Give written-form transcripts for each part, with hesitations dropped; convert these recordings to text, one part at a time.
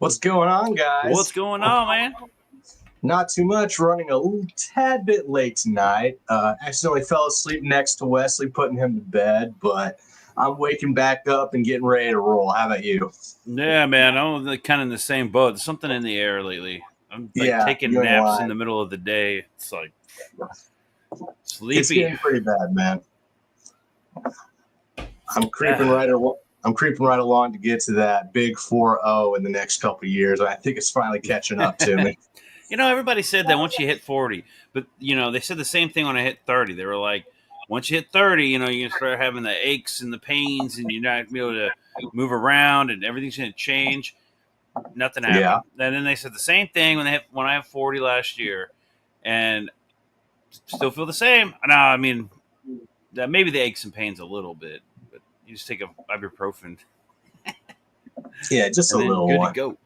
What's going on, guys? What's going on, man? Not too much. Running a little tad bit late tonight. Accidentally fell asleep next to Wesley, putting him to bed, but I'm waking back up and getting ready to roll. How about you? Yeah, man, I'm kind of in the same boat. There's something in the air lately. I'm like Yeah, taking you ain't naps lying. in the middle of the day. It's like It's sleepy. getting pretty bad, man. I'm creeping right along to get to that big 4-0 in the next couple of years. I think it's finally catching up to me. You know, everybody said that once you hit 40, but they said the same thing when I hit 30. They were like, once you hit 30, you're gonna start having the aches and the pains, and you're not gonna be able to move around, and everything's gonna change. Nothing happened. Yeah. And then they said the same thing when I hit 40 last year, and still feel the same. No, I mean, maybe the aches and pains a little bit, but you just take a ibuprofen. Yeah, just a and then little good one. to go.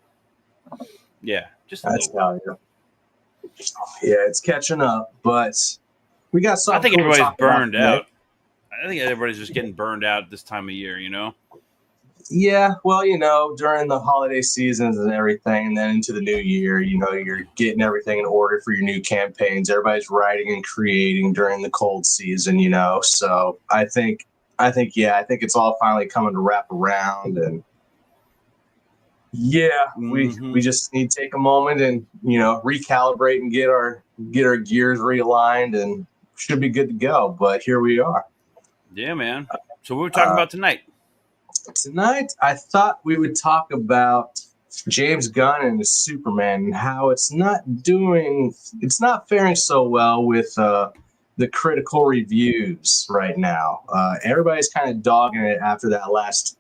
Yeah, just a That's little. how you. Yeah, it's catching up, but we got something. I think cool to everybody's talk about burned today. out. I think everybody's just getting burned out this time of year, Yeah, well, during the holiday seasons and everything, and then into the new year, you're getting everything in order for your new campaigns. Everybody's writing and creating during the cold season, So I think it's all finally coming to wrap around, and yeah, we just need to take a moment and recalibrate and get our gears realigned, and should be good to go. But here we are. Yeah, man. So what are we talking about tonight? Tonight, I thought we would talk about James Gunn and his Superman and how it's not faring so well with the critical reviews right now. Everybody's kind of dogging it after that last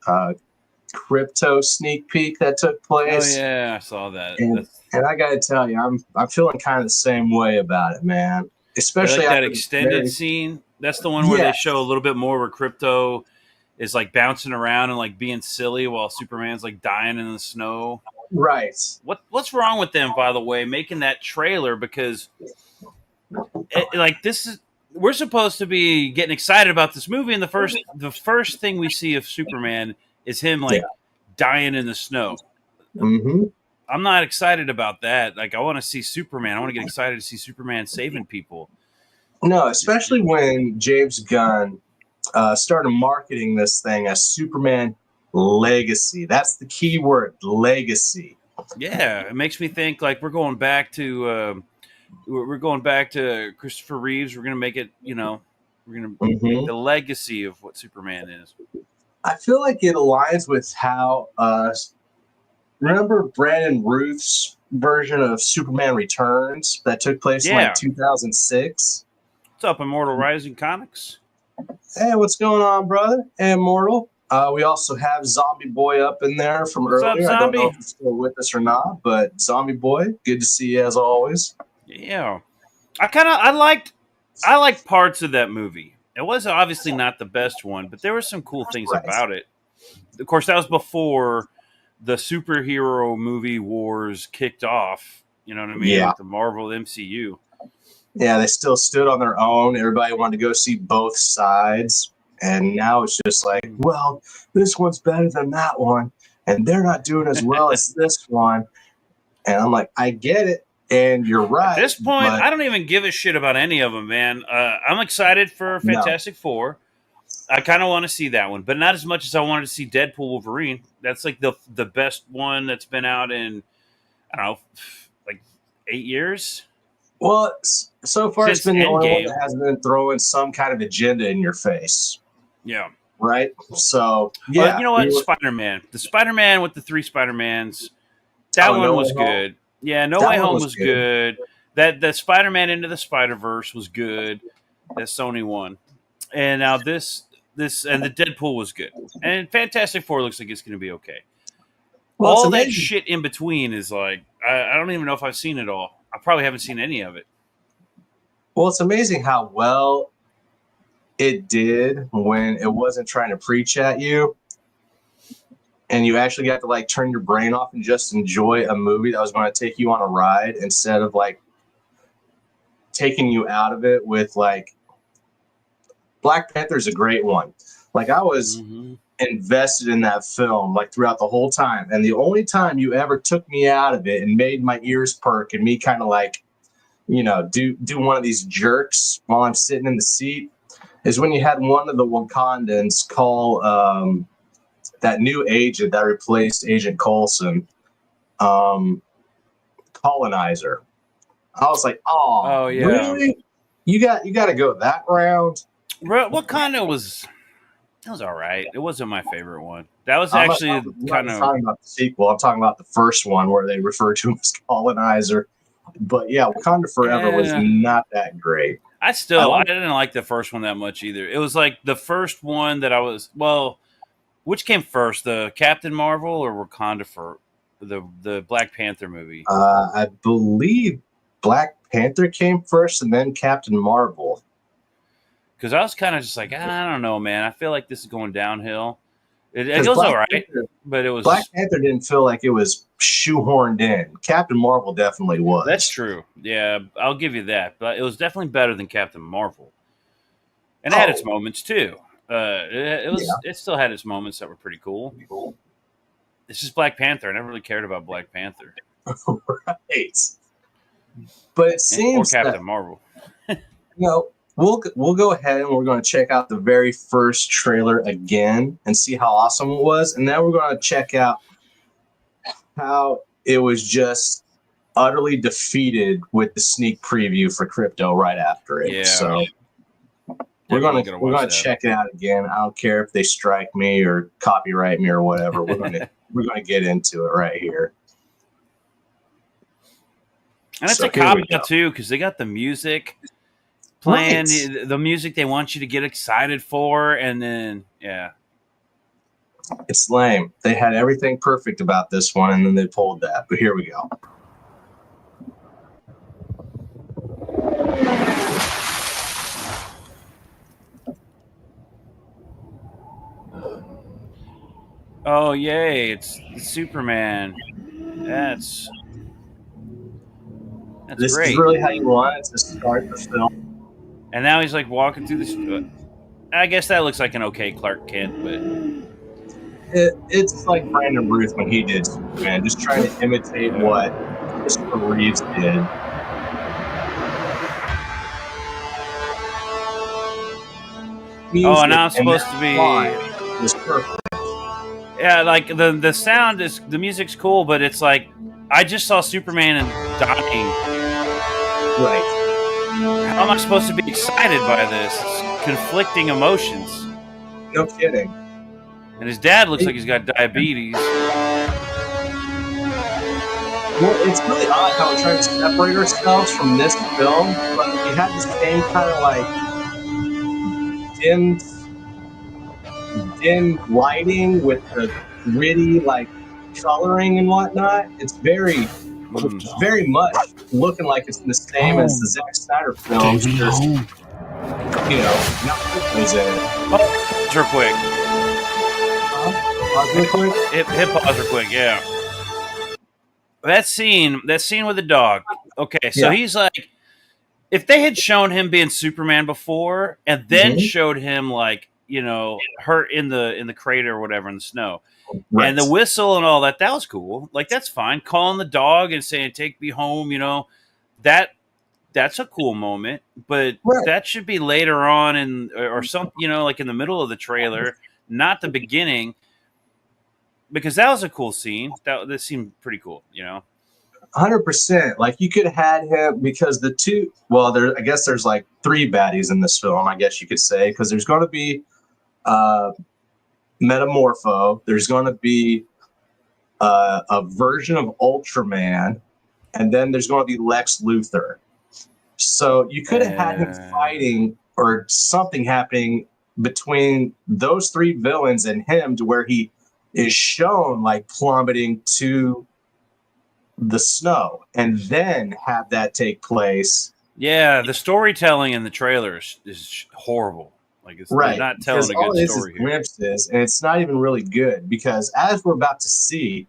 crypto sneak peek that took place. Oh yeah, I saw that. And I got to tell you, I'm feeling kind of the same way about it, man. Especially like that extended scene. That's the one where they show a little bit more where crypto is like bouncing around and like being silly while Superman's like dying in the snow. Right. What's wrong with them, by the way, making that trailer? Because we're supposed to be getting excited about this movie, and the first thing we see of Superman is him dying in the snow. Mm-hmm. I'm not excited about that. Like, I want to see Superman. I want to get excited to see Superman saving people. No, especially when James Gunn started marketing this thing as Superman Legacy. That's the key word, legacy. Yeah, it makes me think like we're going back to Christopher Reeves. We're gonna make it, we're gonna make the legacy of what Superman is. I feel like it aligns with how remember Brandon Routh's version of Superman Returns that took place in 2006? What's up, Immortal Rising Comics? Hey, what's going on, brother? Hey, Immortal. We also have Zombie Boy up in there from earlier. Up, I don't know if he's still with us or not, but Zombie Boy, good to see you as always. Yeah, I liked parts of that movie. It was obviously not the best one, but there were some cool things about it. Of course, that was before the superhero movie wars kicked off. You know what I mean? Yeah. Like the Marvel MCU. Yeah, they still stood on their own. Everybody wanted to go see both sides. And now it's just like, well, this one's better than that one. And they're not doing as well as this one. And I'm like, I get it. And you're right. At this point, I don't even give a shit about any of them, man. I'm excited for Fantastic Four. I kind of want to see that one, but not as much as I wanted to see Deadpool Wolverine. That's like the best one that's been out in, I don't know, like 8 years. Well, so far it's been the only one that has been throwing some kind of agenda in your face. Yeah. Right? So, yeah. You know what? Spider-Man. The Spider-Man with the 3 Spider-Mans, that one was good. Yeah, No Way Home was good. That Spider-Man Into the Spider-Verse was good. That Sony one. And now this and the Deadpool was good. And Fantastic Four looks like it's going to be okay. Well, all that shit in between is like, I don't even know if I've seen it all. I probably haven't seen any of it. Well, it's amazing how well it did when it wasn't trying to preach at you. And you actually got to like turn your brain off and just enjoy a movie that was going to take you on a ride instead of like taking you out of it with like Black Panther's a great one. Like I was invested in that film like throughout the whole time. And the only time you ever took me out of it and made my ears perk and me kind of like, do one of these jerks while I'm sitting in the seat is when you had one of the Wakandans call that new agent that replaced Agent Coulson, colonizer. I was like, oh yeah, really? You got to go that round? Wakanda was all right. It wasn't my favorite one. That was I'm actually not talking about the sequel. I'm talking about the first one where they refer to him as colonizer. But yeah, Wakanda Forever was not that great. I didn't like the first one that much either. It was like the first one that which came first, the Captain Marvel or Wakanda for the Black Panther movie? I believe Black Panther came first and then Captain Marvel. Because I was kind of just like, I don't know, man. I feel like this is going downhill. It goes all right, but it was... Black Panther didn't feel like it was shoehorned in. Captain Marvel definitely was. That's true. Yeah, I'll give you that. But it was definitely better than Captain Marvel. And it had its moments, too. It still had its moments that were pretty cool. It's just Black Panther. I never really cared about Black Panther. Right. But it seems or Captain Marvel. We'll go ahead and we're going to check out the very first trailer again and see how awesome it was. And then we're going to check out how it was just utterly defeated with the sneak preview for Crypto right after it. Yeah. So we're going to check it out again. I don't care if they strike me or copyright me or whatever. We're going to get into it right here. And it's a cop out too, because they got the music playing, the music they want you to get excited for, and then it's lame. They had everything perfect about this one, and then they pulled that. But here we go. Oh yay! It's Superman. That's this great. Is really how you want it to start the film. And now he's like walking through this. I guess that looks like an okay Clark Kent, but it's like Brandon Ruth when he did Superman, just trying to imitate what Christopher Reeves did. Oh, and now I'm supposed to be. Was perfect. Yeah, like the sound is, the music's cool, but it's like I just saw Superman and dying. Right. How am I supposed to be excited by this? It's conflicting emotions. No kidding. And his dad looks like he's got diabetes. Well, it's really odd how we're trying to separate ourselves from this film, but we had the same kind of like dim lighting with the gritty like coloring and whatnot. It's very much looking like it's the same as the Zack Snyder films. Just, not was in it. Pause real quick. Pause real quick? Hit pause real quick, yeah. That scene with the dog. Okay, so he's like, if they had shown him being Superman before and then showed him like, hurt in the crater or whatever in the snow. Right. And the whistle and all that was cool. Like, that's fine. Calling the dog and saying, take me home, that's a cool moment. But that should be later on or something, like in the middle of the trailer, not the beginning. Because that was a cool scene. That seemed pretty cool, 100%. Like, you could have had him because I guess there's like 3 baddies in this film, I guess you could say, because there's going to be Metamorpho, there's going to be a version of Ultraman, and then there's going to be Lex Luthor. So you could have had him fighting or something happening between those 3 villains and him to where he is shown like plummeting to the snow, and then have that take place. Yeah, the storytelling in the trailers is horrible. Like, it's not telling a good story here. Glimpses, and it's not even really good because, as we're about to see,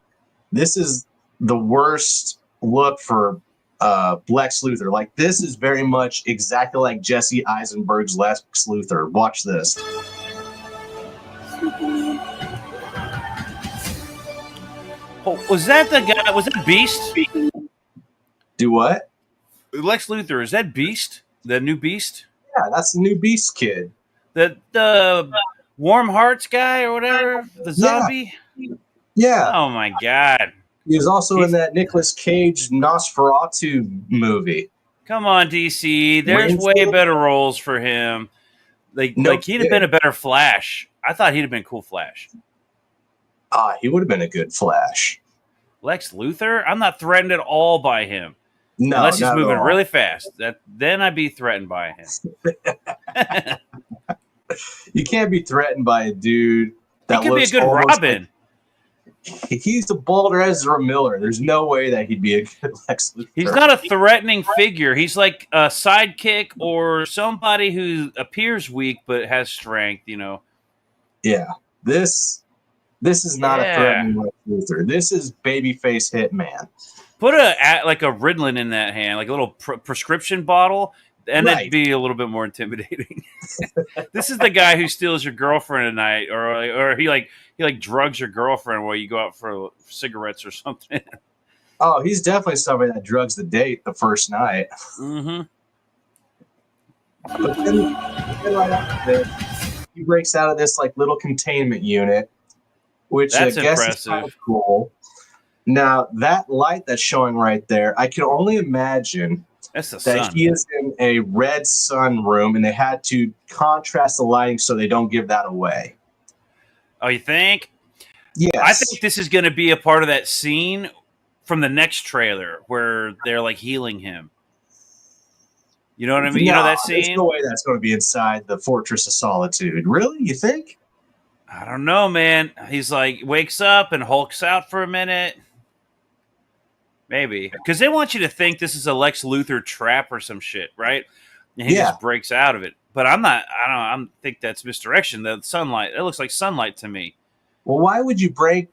this is the worst look for Lex Luthor. Like, this is very much exactly like Jesse Eisenberg's Lex Luthor. Watch this. Was that the guy? Was that Beast? Do what? Lex Luthor, is that Beast? The new Beast? Yeah, that's the new Beast kid. The Warm Hearts guy or whatever? The Yeah, zombie? yeah. Oh my god. He was also in that Nicolas Cage Nosferatu movie. Come on, DC. There's way Wednesday? better roles for him. No He'd have been a better Flash. I thought he'd have been cool Flash. He would have been a good Flash. Lex Luthor? I'm not threatened at all by him. No, unless he's not moving at all. really fast. Then I'd be threatened by him. You can't be threatened by a dude that he could be a good Robin. He's a bolder Ezra Miller. There's no way that he'd be a good Lex Luthor. He's not a threatening figure. He's like a sidekick or somebody who appears weak but has strength, you know. Yeah. This is not a threatening Lex Luthor. This is babyface Hitman. Put a Ritalin in that hand, like a little prescription bottle, and it'd be a little bit more intimidating. This is the guy who steals your girlfriend at night, or he drugs your girlfriend while you go out for cigarettes or something. Oh, he's definitely somebody that drugs the date the first night. Mm-hmm. But then right after this, he breaks out of this like little containment unit, which That's I guess impressive. is kind of cool. Now, that light that's showing right there, I can only imagine that he is in a red sun room, and they had to contrast the lighting so they don't give that away. Oh, you think? Yes. I think this is going to be a part of that scene from the next trailer where they're like healing him. You know what I mean? You know that scene? There's no way that's going to be inside the Fortress of Solitude. Really? You think? I don't know, man. He's like, wakes up and hulks out for a minute. Maybe. Because they want you to think this is a Lex Luthor trap or some shit, right? And he just breaks out of it. But I think that's misdirection. The sunlight, it looks like sunlight to me. Well, why would you break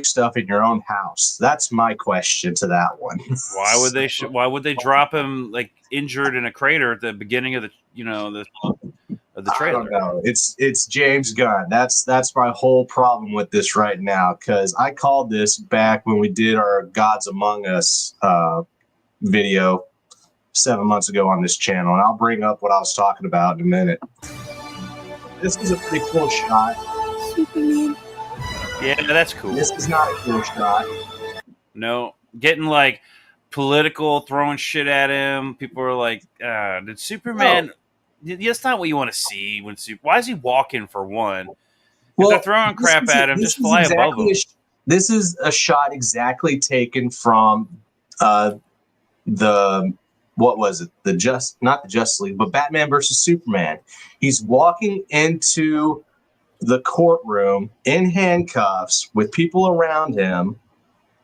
stuff in your own house? That's my question to that one. Why would they drop him like injured in a crater at the beginning of the trailer? I don't know. It's James Gunn. That's my whole problem with this right now, because I called this back when we did our Gods Among Us video 7 months ago on this channel, and I'll bring up what I was talking about in a minute. This is a pretty cool shot. Superman. Yeah, that's cool. This is not a cool shot. No, getting like political, throwing shit at him. People are like, did Superman... No. That's not what you want to see. Why is he walking for one? If they're throwing crap at him, just fly above him. This is a shot exactly taken from what was it? Not the Justice League, but Batman versus Superman. He's walking into the courtroom in handcuffs with people around him,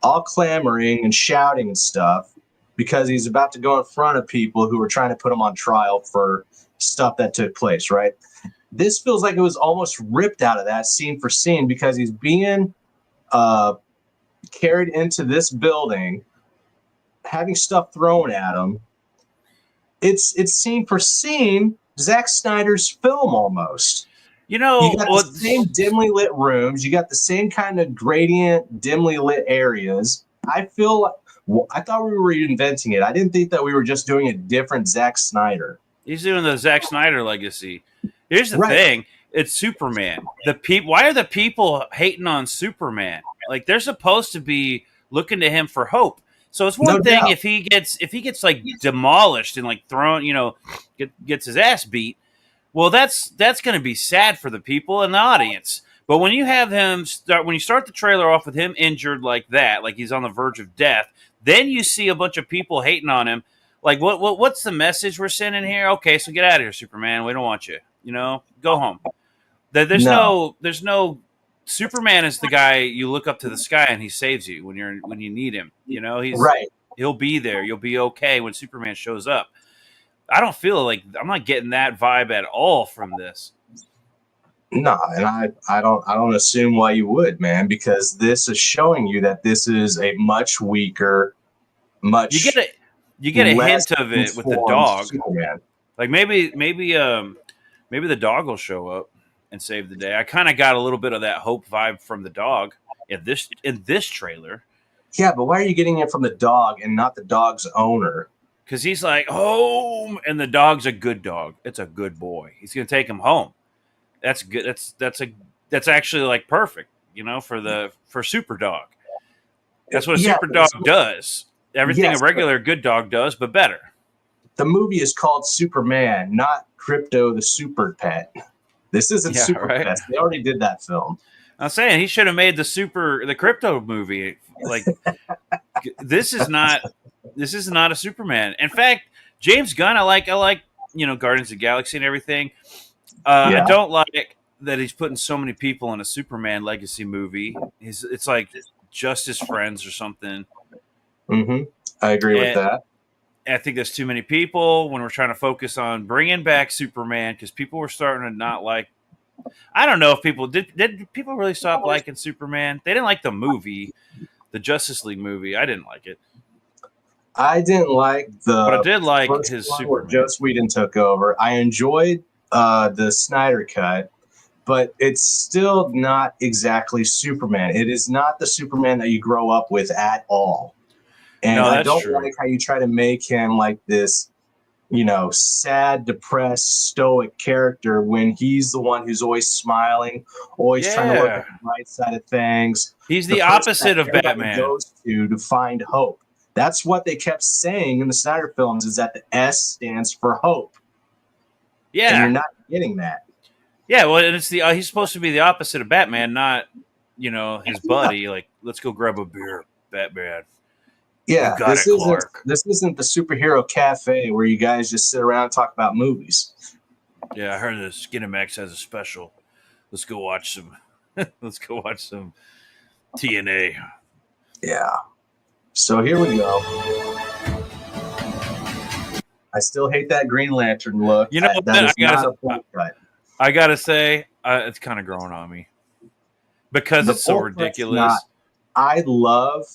all clamoring and shouting and stuff, because he's about to go in front of people who are trying to put him on trial for stuff that took place, right? This feels like it was almost ripped out of that scene for scene, because he's being carried into this building, having stuff thrown at him. It's scene for scene Zack Snyder's film almost. You know, you got the same dimly lit rooms, you got the same kind of gradient, dimly lit areas. I thought we were reinventing it. I didn't think that we were just doing a different Zack Snyder. He's doing the Zack Snyder legacy. Here's the thing. It's Superman. Why are the people hating on Superman? Like, they're supposed to be looking to him for hope. So it's one thing if he gets like demolished and like thrown, gets his ass beat. Well, that's going to be sad for the people in the audience. But when you have him when you start the trailer off with him injured like that, like he's on the verge of death, then you see a bunch of people hating on him. Like, what's the message we're sending here? Okay, so get out of here, Superman. We don't want you. Go home. There's no Superman is the guy you look up to the sky and he saves you when you need him. He'll be there. You'll be okay when Superman shows up. I don't feel like I'm not getting that vibe at all from this. No, and I don't assume why you would, man, because this is showing you that this is a much weaker, You get a hint of it with the dog. Superman. Like maybe the dog will show up and save the day. I kind of got a little bit of that hope vibe from the dog in this trailer. Yeah, but why are you getting it from the dog and not the dog's owner? Because he's like, home, and the dog's a good dog. It's a good boy. He's gonna take him home. That's good. That's actually like perfect, for Super Dog. That's what a Yeah, Super Dog does. Everything yes, a regular good dog does, but better. the movie is called Superman, not Crypto the Super Pet. This isn't Yeah, Super right. Pets. They already did that film. I'm saying he should have made the Crypto movie. Like this is not a Superman. In fact, James Gunn, I like Guardians of the Galaxy and everything. I Yeah. don't like that he's putting so many people in a Superman legacy movie. It's like just his friends or something. Mm-hmm. I agree with that. I think there's too many people when we're trying to focus on bringing back Superman because people were starting to not like. I don't know if people did people really stop liking Superman? They didn't like the movie, the Justice League movie. I didn't like it. I didn't like But I did like first his one Superman. where Joss Whedon took over. I enjoyed the Snyder cut, but it's still not exactly Superman. It is not the Superman that you grow up with at all. And No, I that's don't true. like how you try to make him like this, sad, depressed, stoic character when he's the one who's always smiling, always trying to look at the bright side of things. He's the person opposite that of everybody Batman. goes to find hope. That's what they kept saying in the Snyder films, is that the S stands for hope. Yeah. And you're not getting that. Yeah, well, and it's he's supposed to be the opposite of Batman, not, his buddy. Like, let's go grab a beer, Batman. Yeah, You got it, Clark. This isn't the superhero cafe where you guys just sit around and talk about movies. Yeah, I heard the Skinamax has a special. Let's go watch some. Let's go watch some TNA. Yeah. So here we go. I still hate that Green Lantern look. You know that what? is not a full cut. I gotta say, it's kind of growing on me because it's so ridiculous. I love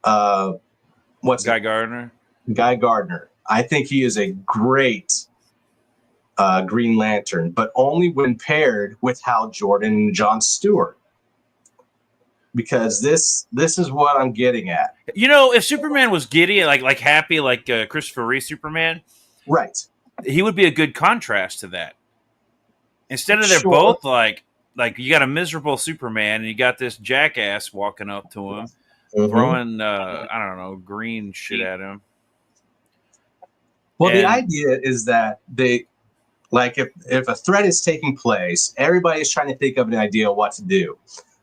Guy Gardner. Guy Gardner. I think he is a great Green Lantern, but only when paired with Hal Jordan and Jon Stewart. Because this is what I'm getting at. If Superman was giddy, like happy, like Christopher Reeve Superman, right? He would be a good contrast to that. Instead of they're both like you got a miserable Superman and you got this jackass walking up to him, throwing I don't know, green shit at him. Well, the idea is that they if a threat is taking place, everybody's trying to think of an idea of what to do.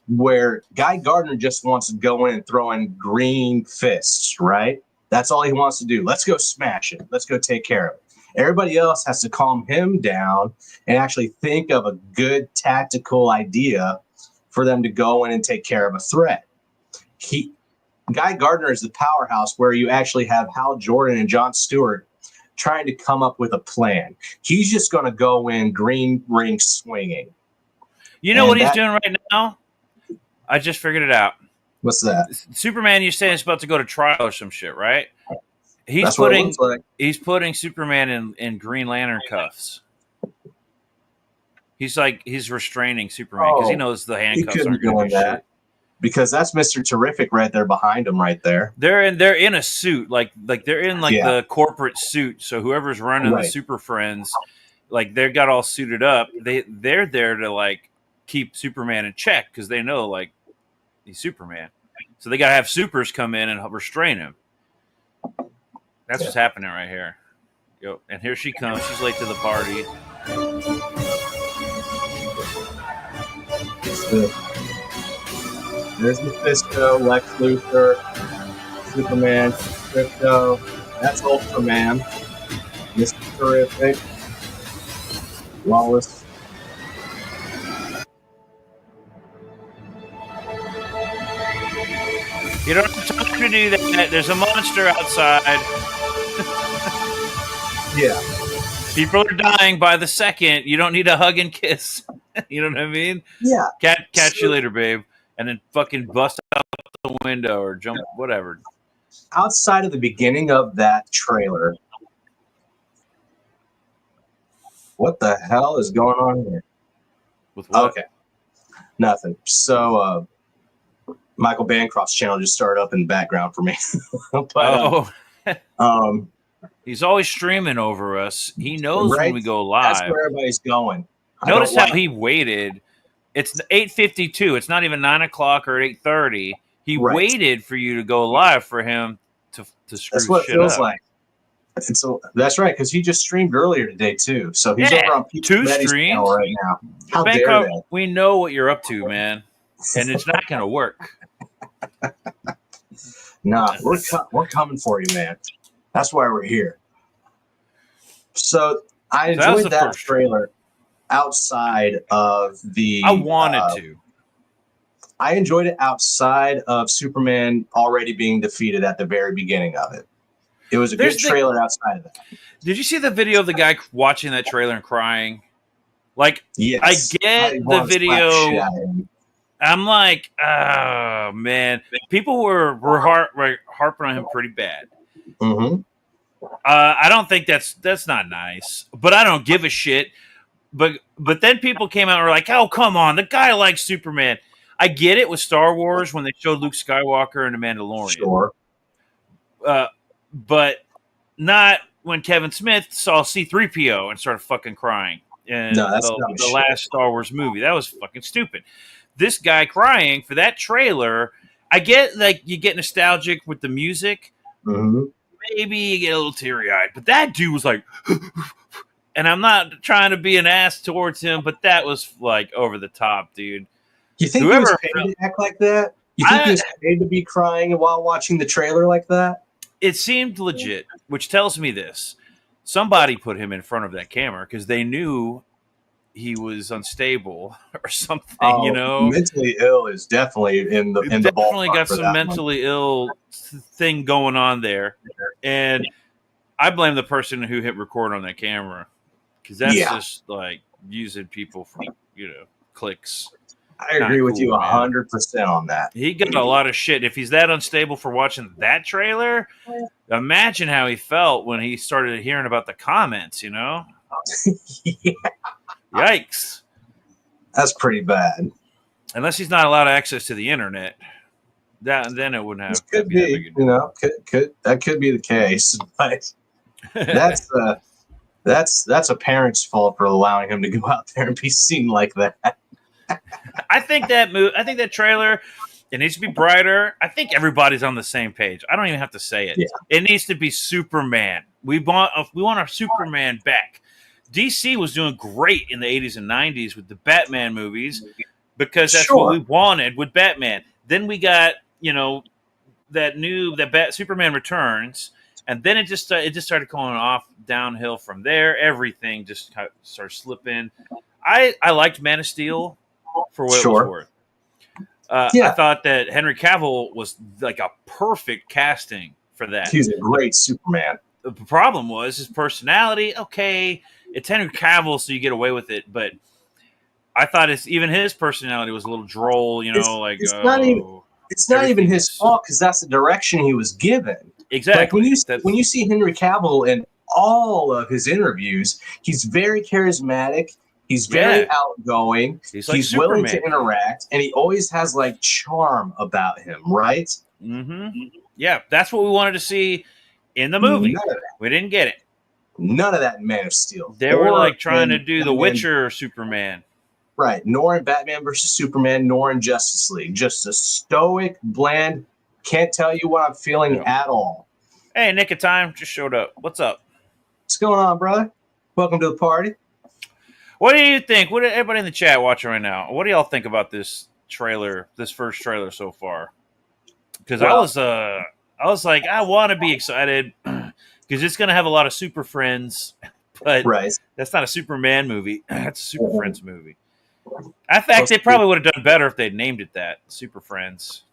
Where Guy Gardner just wants to go in and throw in green fists, right? That's all he wants to do. Let's go smash it. Let's go take care of it. Everybody else has to calm him down and actually think of a good tactical idea for them to go in and take care of a threat. Guy Gardner is the powerhouse where you actually have Hal Jordan and Jon Stewart trying to come up with a plan. He's just going to go in green ring swinging. You know what he's doing right now? I just figured it out. What's that? Superman, you're saying is about to go to trial or some shit, right? That's what it looks like. He's putting Superman in Green Lantern cuffs. He's restraining Superman because he knows the handcuffs aren't going to do shit. Because that's Mr. Terrific right there behind him, right there. They're in a suit, like they're in the corporate suit. So whoever's running the Super Friends, they've got all suited up. They're there to keep Superman in check because they know he's Superman. So they got to have supers come in and restrain him. That's what's happening right here. Yo, and here she comes. She's late to the party. There's Mephisto, Lex Luthor, Superman, Crypto. That's Ultraman. Mr. Terrific. Wallace. You don't have time to do that. There's a monster outside. Yeah. People are dying by the second. You don't need a hug and kiss. You know what I mean? Yeah. Catch you later, babe. And then fucking bust out the window or jump, whatever. Outside of the beginning of that trailer, what the hell is going on here? With what? Okay. Nothing. So, Michael Bancroft's channel just started up in the background for me. But um, he's always streaming over us. He knows when we go live. That's where everybody's going. Notice how he waited. It's 8:52. It's not even 9 o'clock or 8:30. He waited for you to go live for him to screw That's what shit it feels up. like. That's right, because he just streamed earlier today too. So he's over on two streams right now. How Bangkok, dare they? We know what you're up to, man, and it's not going to work. Nah, we're coming for you, man. That's why we're here. So I enjoyed that trailer. Outside of the, I wanted to. I enjoyed it outside of Superman already being defeated at the very beginning of it. It was a good trailer outside of that. Did you see the video of the guy watching that trailer and crying? Like, yes, I get the video. I'm like, oh man, people were harping on him pretty bad. Mm-hmm. I don't think that's not nice, but I don't give a shit. But then people came out and were like, oh, come on, the guy likes Superman. I get it with Star Wars when they showed Luke Skywalker and the Mandalorian. Sure. But not when Kevin Smith saw C-3PO and started fucking crying in the last Star Wars movie. That was fucking stupid. This guy crying for that trailer, I get like you get nostalgic with the music. Mm-hmm. Maybe you get a little teary-eyed. But that dude was like... And I'm not trying to be an ass towards him, but that was like over the top, dude. You think he was paid to act like that? You think he was paid to be crying while watching the trailer like that? It seemed legit, which tells me this. Somebody put him in front of that camera because they knew he was unstable or something, you know? Mentally ill is definitely in the ballpark. Definitely got some mentally ill thing going on there. And I blame the person who hit record on that camera. Because that's just like using people for, clicks. I agree with you 100% on that. He got a lot of shit. If he's that unstable for watching that trailer, imagine how he felt when he started hearing about the comments, Yeah. Yikes. That's pretty bad. Unless he's not allowed access to the internet. Then it wouldn't have. Could be, that could be the case. But that's a parent's fault for allowing him to go out there and be seen like that. I think that trailer, it needs to be brighter. I think everybody's on the same page. I don't even have to say it. Yeah. It needs to be Superman. We want our Superman back. DC was doing great in the 80s and 90s with the Batman movies because that's what we wanted with Batman. Then we got, Superman Returns. And then it just started going off downhill from there. Everything just kind of started slipping. I liked Man of Steel for what it was worth. I thought that Henry Cavill was like a perfect casting for that. He's a great Superman. The problem was his personality. Okay, it's Henry Cavill, so you get away with it. But I thought even his personality was a little droll. It's not even his fault because that's the direction he was given. Exactly. Like when you see Henry Cavill in all of his interviews, he's very charismatic. He's very outgoing. He's willing to interact, and he always has like charm about him, right? Mm-hmm. Yeah, that's what we wanted to see in the movie. We didn't get it. None of that in Man of Steel. They were like trying to do the Witcher Superman. Right. Nor in Batman versus Superman, nor in Justice League. Just a stoic, bland, can't tell you what I'm feeling at all. Hey, Nick of Time just showed up. What's up? What's going on, brother? Welcome to the party. What do you think? What everybody in the chat watching right now? What do y'all think about this trailer? This first trailer so far? Because I was like, I want to be excited because it's going to have a lot of Super Friends, but that's not a Superman movie. That's a Super Friends movie. In fact, they probably would have done better if they'd named it that, Super Friends.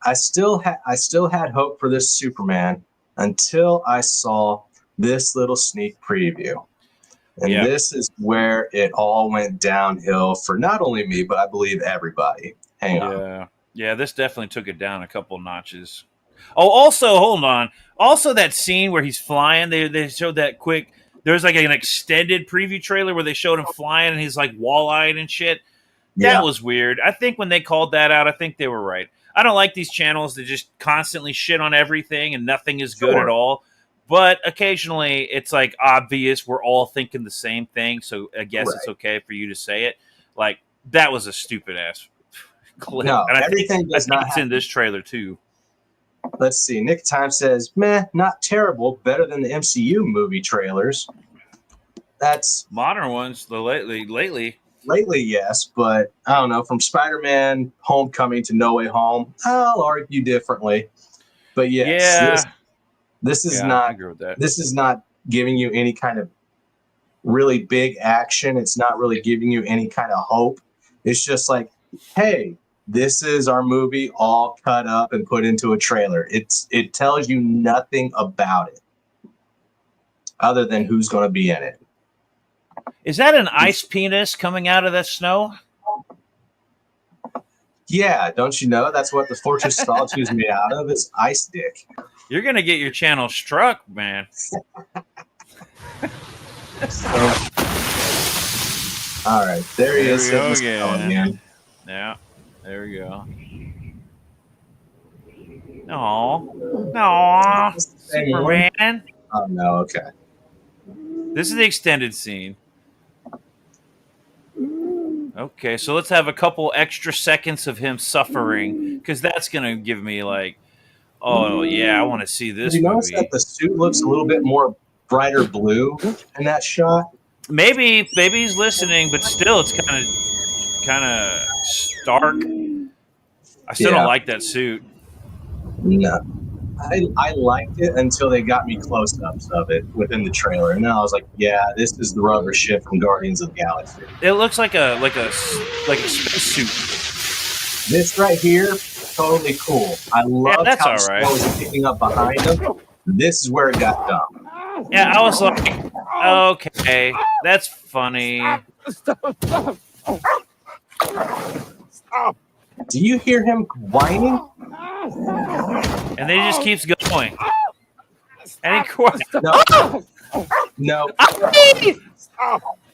I still had hope for this Superman until I saw this little sneak preview. And this is where it all went downhill for not only me, but I believe everybody. Hang on. Yeah, this definitely took it down a couple notches. Oh, also, hold on. Also, that scene where he's flying, they showed that quick. There's like an extended preview trailer where they showed him flying and he's like wall-eyed and shit. That was weird. I think when they called that out, I think they were right. I don't like these channels that just constantly shit on everything and nothing is good at all. But occasionally it's like obvious we're all thinking the same thing, so I guess it's okay for you to say it. Like, that was a stupid ass clip. No, and I everything think it's in this trailer too. Let's see. Nick Time says, meh, not terrible. Better than the MCU movie trailers. That's modern ones. The lately, yes, but I don't know. From Spider-Man Homecoming to No Way Home, I'll argue differently. But yes, this is not. I agree with that. This is not giving you any kind of really big action. It's not really giving you any kind of hope. It's just like, hey, this is our movie all cut up and put into a trailer. It tells you nothing about it other than who's going to be in it. Is that an ice penis coming out of the snow? Yeah, don't you know that's what the Fortress of Solitude is made out of? Is ice dick. You're going to get your channel struck, man. All right, there he is. Again. Yeah, there we go. No, Superman. Oh no, okay. This is the extended scene. Okay, so let's have a couple extra seconds of him suffering, because that's gonna give me like, oh yeah, I want to see this. Did you notice that the suit looks a little bit more brighter blue in that shot? Maybe he's listening, but still, it's kind of stark. I still don't like that suit. No, I liked it until they got me close-ups of it within the trailer, and then I was like, yeah, this is the rubber shit from Guardians of the Galaxy. It looks like a spacesuit. This right here, totally cool. I love how the right. snow was picking up behind him. This is where it got dumb. Yeah, I was like, okay, that's funny. Do you hear him whining? And then he just keeps going. And he quits. No.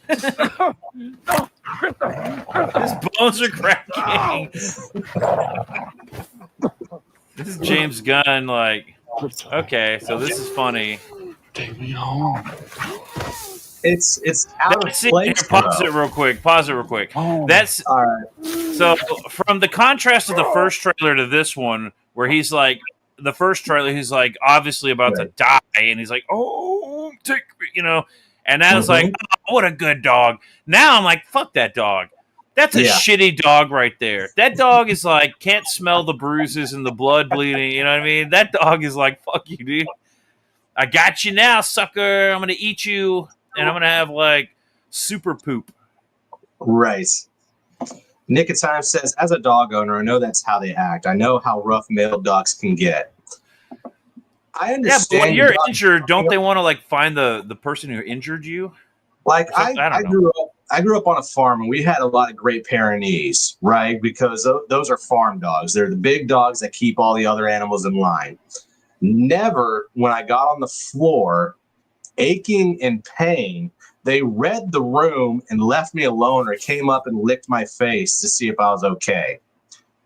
His bones are cracking. This is James Gunn, like, okay, so this is funny. Take me home. It's out of place. Pause it real quick. That's all right. So from the contrast of the first trailer to this one, where he's like, the first trailer, he's like obviously about to die, and he's like, "Oh, take me," and that was like, oh, what a good dog. Now I'm like, fuck that dog. That's a shitty dog right there. That dog is like, can't smell the bruises and the blood bleeding. You know what I mean? That dog is like, fuck you, dude. I got you now, sucker. I'm gonna eat you, and I'm gonna have like super poop. Right. Nick at Time says, as a dog owner, I know that's how they act. I know how rough male dogs can get. I understand. Yeah, but when you're injured, don't they want to like find the person who injured you? Like I grew up on a farm, and we had a lot of Great Pyrenees, right? Because those are farm dogs. They're the big dogs that keep all the other animals in line. Never, when I got on the floor, aching in pain, they read the room and left me alone, or came up and licked my face to see if I was okay.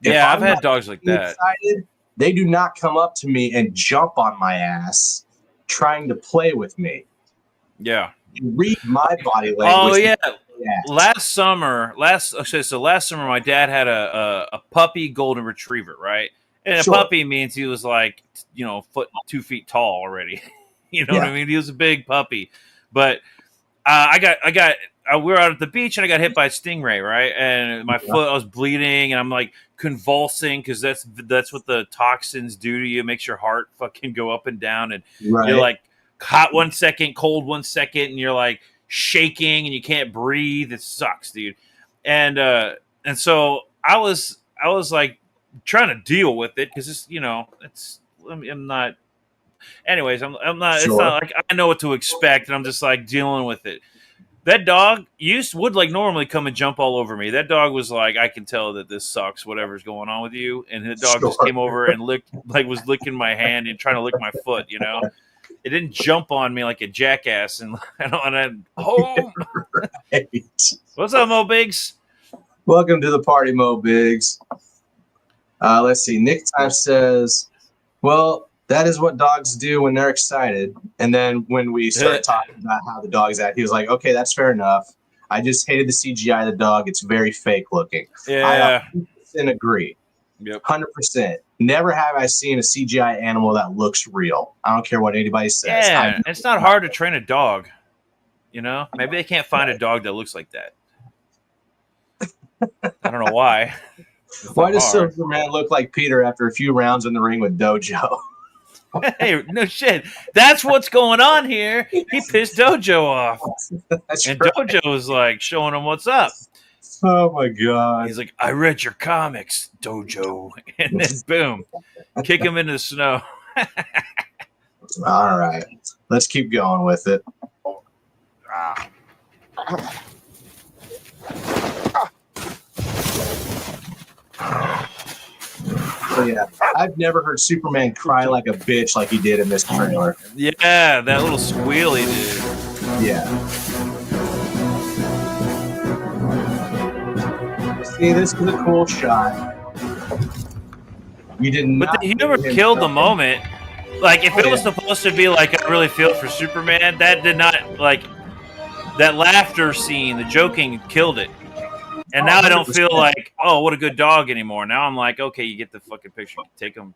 Yeah, I've had dogs like that. Excited, they do not come up to me and jump on my ass trying to play with me. Yeah. You read my body language. Oh, yeah. Last summer, my dad had a puppy golden retriever, right? And a puppy means he was like, 2 feet tall already. You know what I mean? He was a big puppy. But we were out at the beach, and I got hit by a stingray, right? And my foot, I was bleeding, and I'm like convulsing, because that's what the toxins do to you. It makes your heart fucking go up and down, and you're like hot 1 second, cold 1 second, and you're like shaking, and you can't breathe. It sucks, dude. And so I was like trying to deal with it, because I'm not. Anyways, I'm not. Sure. It's not like I know what to expect, and I'm just like dealing with it. That dog would like normally come and jump all over me. That dog was like, I can tell that this sucks, whatever's going on with you. And the dog just came over and was licking my hand and trying to lick my foot. It didn't jump on me like a jackass. And Right. What's up, Mo Biggs? Welcome to the party, Mo Biggs. Let's see. Nick Time says, well, that is what dogs do when they're excited. And then when we started talking about how the dog's act, he was like, okay, that's fair enough. I just hated the CGI of the dog. It's very fake looking. Yeah. I 100% agree. Yep. 100%. Never have I seen a CGI animal that looks real. I don't care what anybody says. Yeah, it's not hard to train a dog. You know, maybe they can't find a dog that looks like that. I don't know why. Why does Superman look like Peter after a few rounds in the ring with Dojo? Hey, no shit. That's what's going on here. He pissed Dojo off. And right. Dojo was like showing him what's up. Oh my God. He's like, I read your comics, Dojo. And then boom, kick him into the snow. All right. Let's keep going with it. So yeah, I've never heard Superman cry like a bitch like he did in this trailer. Yeah, that little squeal he did. Yeah. See, this is a cool shot. You didn't. But the humor killed the moment. Like, if it was supposed to be like, I really feel for Superman, that did not, like, that laughter scene, the joking killed it. And now 100%. I don't feel like, oh, what a good dog anymore. Now I'm like, okay, you get the fucking picture. Take him.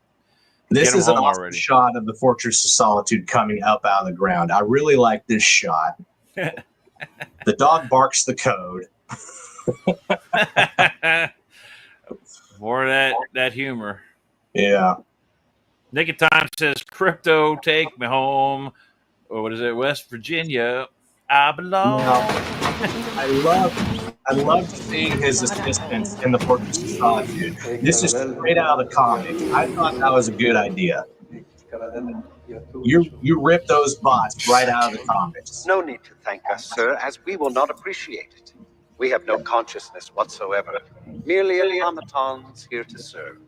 This is an awesome shot of the Fortress of Solitude coming up out of the ground. I really like this shot. The dog barks the code. More of that humor. Yeah. Nick of Time says, Crypto, take me home. Or what is it? West Virginia. I belong. I love seeing his assistants in the Fortress of Solitude. This is straight out of the comic. I thought that was a good idea. You rip those bots right out of the comics. No need to thank us, sir, as we will not appreciate it. We have no consciousness whatsoever. Merely automatons here to serve.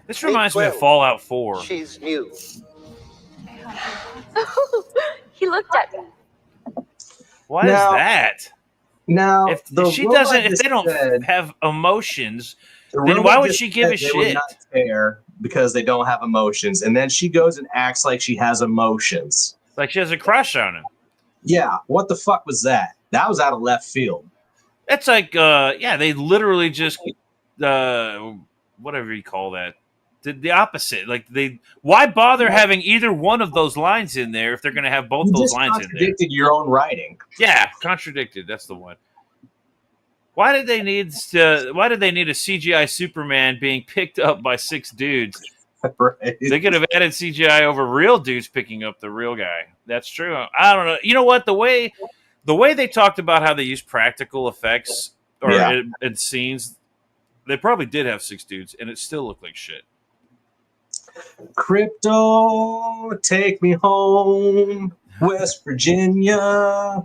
This reminds me of Fallout 4. She's new. He looked at me. Why is that? Now, if she doesn't, if they don't have emotions, then why would she give a shit? They would not care because they don't have emotions, and then she goes and acts like she has emotions, like she has a crush on him. Yeah, what the fuck was that? That was out of left field. It's like, yeah, they literally just, whatever you call that, the opposite. Like why bother having either one of those lines in there if they're going to have both those lines in there? Contradicted your own writing. Yeah, contradicted. That's the one. Why did they need a CGI Superman being picked up by 6 dudes? Right. They could have added CGI over real dudes picking up the real guy. That's true. I don't know. You know what? The way they talked about how they use practical effects or in scenes, they probably did have 6 dudes, and it still looked like shit. Crypto, take me home, West Virginia,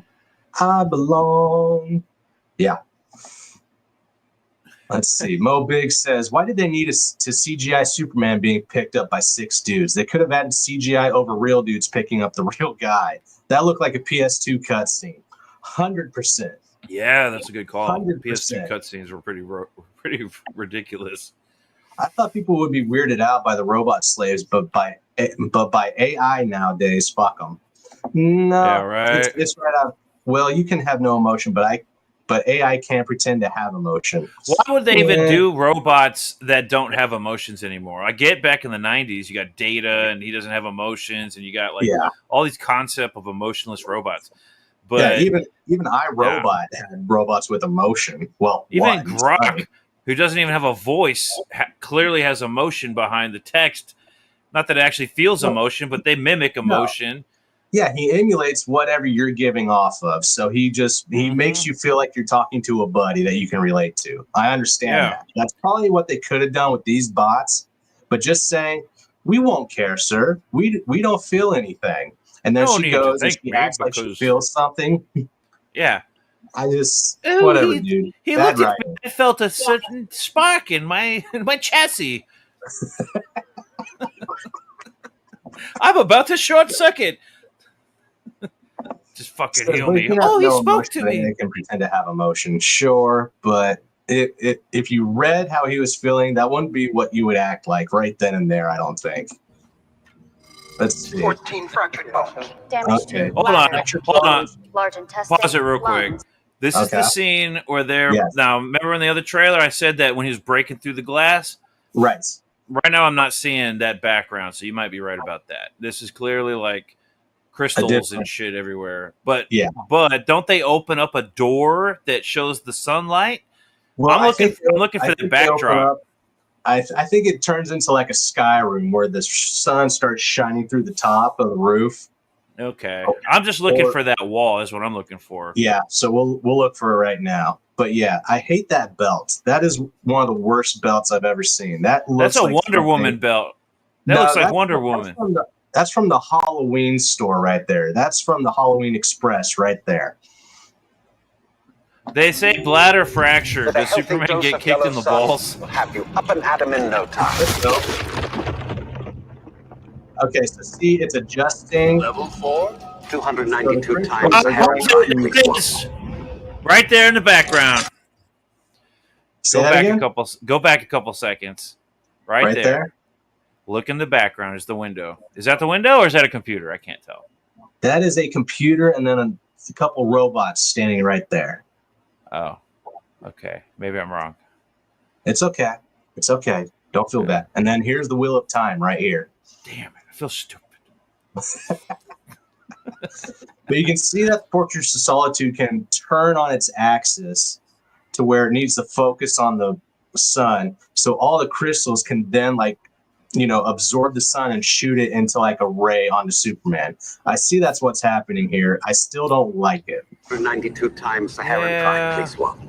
I belong. Yeah. Let's see. Mo Biggs says, why did they need to CGI Superman being picked up by 6 dudes? They could have added CGI over real dudes picking up the real guy. That looked like a PS2 cutscene. 100%. Yeah, that's a good call. 100%. PS2 cutscenes were pretty ridiculous. I thought people would be weirded out by the robot slaves, but by AI nowadays, fuck them. No, yeah, right. It's right out. Well, you can have no emotion, but AI can't pretend to have emotion. Why would they even do robots that don't have emotions anymore? I get back in the 90s, you got Data, and he doesn't have emotions, and you got all these concept of emotionless robots. But even iRobot had robots with emotion. Well, even Grok, who doesn't even have a voice, clearly has emotion behind the text. Not that it actually feels emotion, but they mimic emotion. No. Yeah, he emulates whatever you're giving off of. So he makes you feel like you're talking to a buddy that you can relate to. I understand that. That's probably what they could have done with these bots. But just saying, we won't care, sir. We don't feel anything. And then she goes and she acts like she feels something. Yeah. I just whatever, dude. He looked at me. I felt a certain spark in my chassis. I'm about to short circuit. Just fucking heal me. Oh, he spoke to me. They can pretend to have emotion, sure, but if you read how he was feeling, that wouldn't be what you would act like right then and there, I don't think. Let's see. 14 fractured bones. Damage Okay. to Hold bladder, on. Hold on. large intestine. Pause it real quick. lungs. This is Okay. the scene where they're Yes. now. Remember in the other trailer, I said that when he was breaking through the glass. Right. Right now, I'm not seeing that background, so you might be right about that. This is clearly like crystals and shit everywhere. But Yeah. but don't they open up a door that shows the sunlight? Well, I'm looking for the backdrop. I think it turns into like a sky room where the sun starts shining through the top of the roof. Okay, I'm just looking for that wall. Is what I'm looking for. Yeah, so we'll look for it right now. But yeah, I hate that belt. That is one of the worst belts I've ever seen. That looks That's a like Wonder something. Woman belt. That looks like Wonder Woman. That's from the Halloween store right there. That's from the Halloween Express right there. They say bladder fracture. With a Does healthy Superman dose get of kicked yellow in the sun, balls? We'll have you up and at 'em in no time. Let's go. Okay, so see, it's adjusting. Level 4. 292 So times the the crystals Heron are Time. Right there in the background. Say Go that back again? go back a couple seconds. Right there. there. Look in the background is the window. Is that the window or is that a computer? I can't tell. That is a computer and then a couple robots standing right there. Oh. Okay. Maybe I'm wrong. It's okay. It's okay. Don't feel bad. And then here's the Wheel of Time right here. Damn it. I feel stupid. But you can see that the Fortress of Solitude can turn on its axis to where it needs to focus on the sun. So all the crystals can then absorb the sun and shoot it into like a ray onto Superman. I see that's what's happening here. I still don't like it. 292 times the Heron Yeah. Time, please one.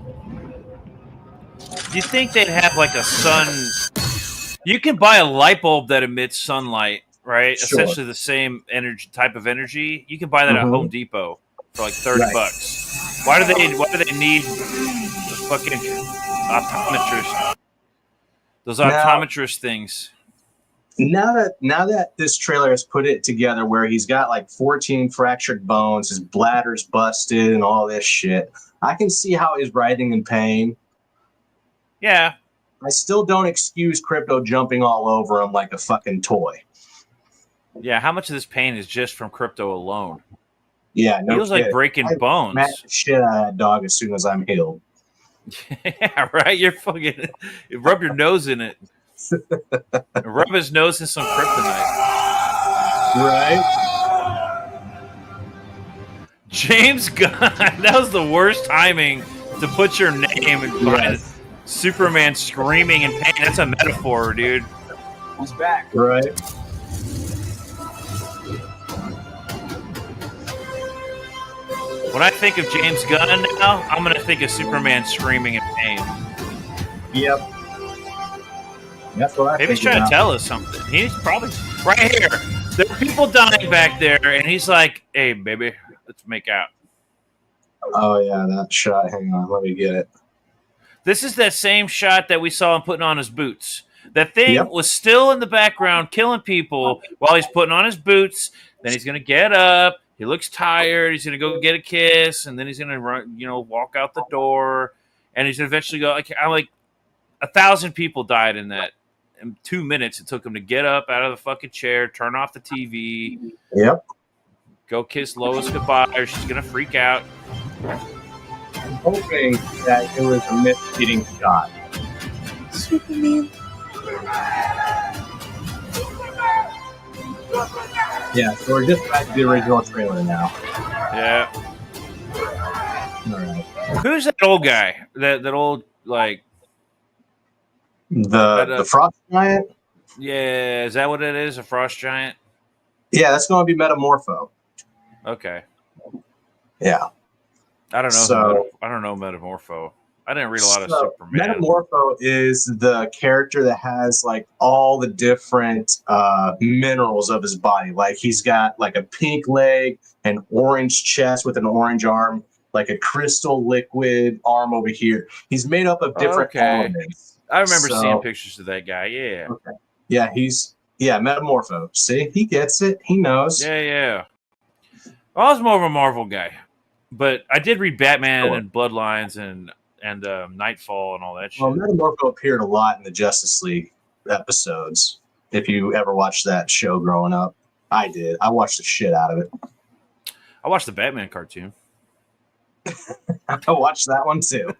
Do you think they'd have like a sun? You can buy a light bulb that emits sunlight, right? Sure. Essentially the same energy type of energy. You can buy that at Mhm. Home Depot for like $30. Why do they need the fucking optometrist? Those optometrist things. Now that this trailer has put it together where he's got like 14 fractured bones, his bladder's busted and all this shit, I can see how he's writhing in pain. Yeah. I still don't excuse Crypto jumping all over him like a fucking toy. Yeah, how much of this pain is just from Crypto alone? Yeah, no He was like kidding. breaking bones. Smack the shit out of that dog as soon as I'm healed. Yeah, right? You're fucking rub your nose in it. Rub his nose in some kryptonite. Right? James Gunn. That was the worst timing to put your name behind Superman screaming in pain. That's a metaphor, dude. He's back. Right. When I think of James Gunn now, I'm going to think of Superman screaming in pain. Yep. That's what I Maybe he's think trying about. to tell us something. He's probably right here. There are people dying back there, and he's like, "Hey, baby, let's make out." Oh yeah, that shot. Hang on, let me get it. This is that same shot that we saw him putting on his boots. That thing Yep. was still in the background killing people while he's putting on his boots. Then he's going to get up. He looks tired. He's going to go get a kiss, and then he's going to run, walk out the door, and he's going to eventually go. I'm like, 1,000 people died in that. In 2 minutes, it took him to get up out of the fucking chair, turn off the TV, Yep. go kiss Lois goodbye, or she's going to freak out. I'm hoping that it was a misleading shot. Superman. Yeah, so we're just back to the original trailer now. Yeah. All right. Who's that old guy? That old, like, The Frost Giant? yeah, is that what it is? A frost giant? Yeah, that's going to be Metamorpho. Okay. Yeah. I don't know. So- I don't know Metamorpho. I didn't read a lot of So, Superman. Metamorpho is the character that has like all the different minerals of his body. Like he's got like a pink leg, an orange chest with an orange arm, like a crystal liquid arm over here. He's made up of different elements. I remember So- seeing pictures of that guy. Yeah. Yeah, Metamorpho. See, he gets it. He knows. Yeah. Well, I was more of a Marvel guy, but I did read Batman Sure. and Bloodlines and and Nightfall and all that shit. Well, Metamorpho appeared a lot in the Justice League episodes. If you ever watched that show growing up, I did. I watched the shit out of it. I watched the Batman cartoon. I watched that one too.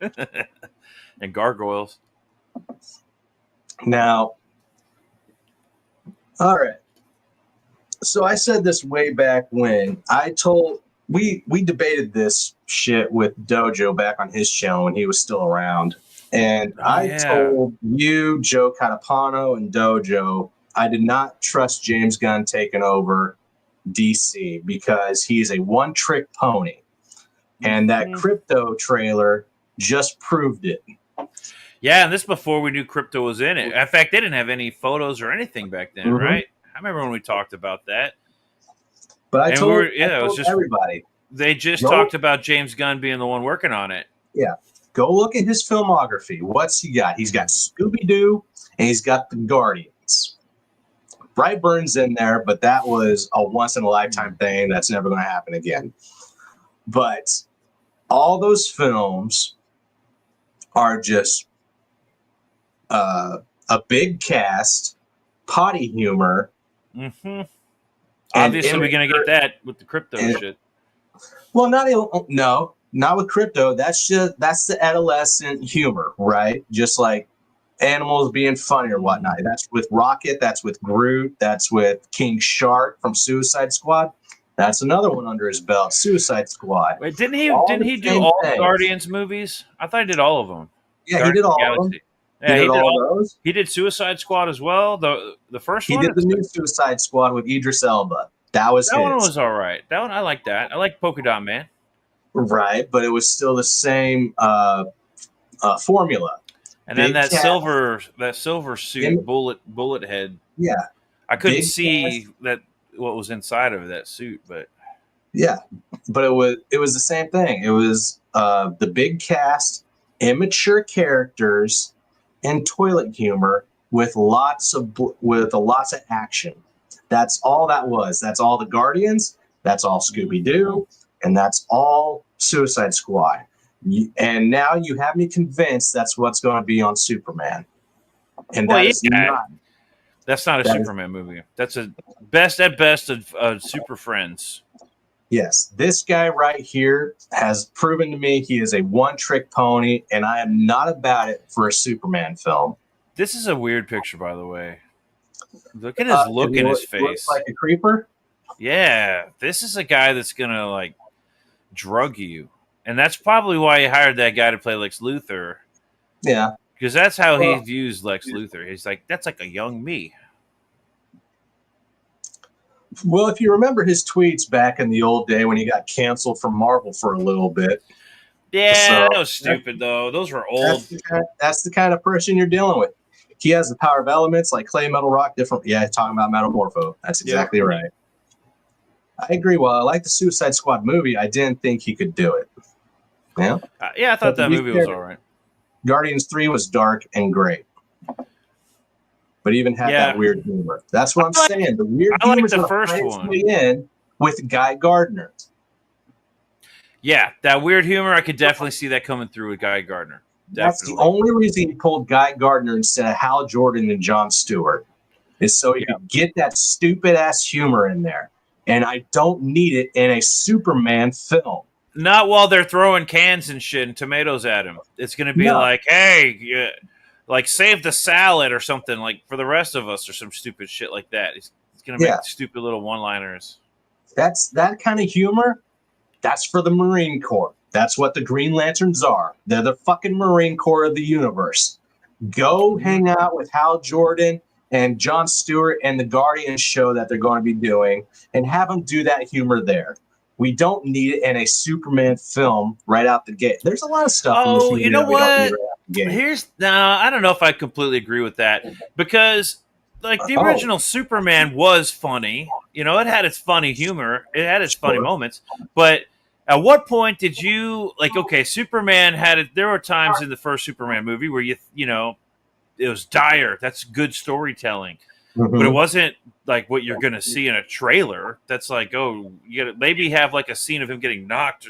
And Gargoyles. Now, all right. So I said this way back when we debated this shit with Dojo back on his channel when he was still around. And I told you, Joe Catapano, and Dojo, I did not trust James Gunn taking over DC because he's a one-trick pony. And that Crypto trailer just proved it. Yeah, and this before we knew Crypto was in it. In fact, they didn't have any photos or anything back then, right? I remember when we talked about that. But I told it was just everybody. They just talked about James Gunn being the one working on it. Yeah. Go look at his filmography. What's he got? He's got Scooby-Doo and he's got the Guardians. Brightburn's in there, but that was a once-in-a-lifetime thing. That's never going to happen again. But all those films are just a big cast, potty humor. Mm-hmm. Obviously, we're going to get that with the Crypto shit. Well, not with Crypto. That's the adolescent humor, right? Just like animals being funny or whatnot. That's with Rocket. That's with Groot. That's with King Shark from Suicide Squad. That's another one under his belt, Suicide Squad. Wait, didn't he do all the Guardians movies? I thought he did all of them. Yeah, he did all of them. Yeah, he did all those. He did Suicide Squad as well. The first one. He did the new Suicide Squad with Idris Elba. That one was all right. That one I like that. I like Polka Dot Man. Right, but it was still the same formula. And then that silver suit, bullet head. Yeah, I couldn't see what was inside of that suit, but yeah, but it was the same thing. It was the big cast, immature characters, and toilet humor with lots of action. That's all that was. That's all the Guardians. That's all Scooby-Doo, and that's all Suicide Squad. And now you have me convinced that's what's going to be on Superman. And that's not a Superman movie. That's a best of Super Friends. Yes, this guy right here has proven to me he is a one-trick pony, and I am not about it for a Superman film. This is a weird picture, by the way. Look at his look in his face. Looks like a creeper? Yeah, this is a guy that's going to, like, drug you. And that's probably why he hired that guy to play Lex Luthor. Yeah. Because that's how he views Lex Luthor. He's like, that's like a young me. Well, if you remember his tweets back in the old day when he got canceled from Marvel for a little bit. Yeah, that was stupid, though. Those were old. That's the kind of person you're dealing with. He has the power of elements like clay, metal, rock, different. Yeah, talking about Metamorpho. That's exactly right. I agree. While I like the Suicide Squad movie, I didn't think he could do it. Yeah. Yeah, I thought that movie was all right. Guardians 3 was dark and great. But even had that weird humor. That's what I'm saying. The weird humor is the first one in with Guy Gardner. Yeah, that weird humor, I could definitely see that coming through with Guy Gardner. Definitely. That's the only reason he pulled Guy Gardner instead of Hal Jordan and Jon Stewart, is so he could get that stupid ass humor in there. And I don't need it in a Superman film. Not while they're throwing cans and shit and tomatoes at him. It's going to be like, hey, like save the salad or something like for the rest of us or some stupid shit like that. It's going to make stupid little one-liners. That's that kind of humor. That's for the Marine Corps. That's what the Green Lanterns are. They're the fucking Marine Corps of the universe. Go hang out with Hal Jordan and Jon Stewart and the Guardians show that they're going to be doing and have them do that humor there. We don't need it in a Superman film right out the gate. There's a lot of stuff in this movie you know that we don't what? need right out the gate. I don't know if I completely agree with that because like the original Superman was funny. You know, it had its funny humor. It had its funny moments. But at what point did you Superman had it. There were times in the first Superman movie where you know, it was dire. That's good storytelling. Mm-hmm. But it wasn't like what you're going to see in a trailer. That's like, you got to maybe have like a scene of him getting knocked,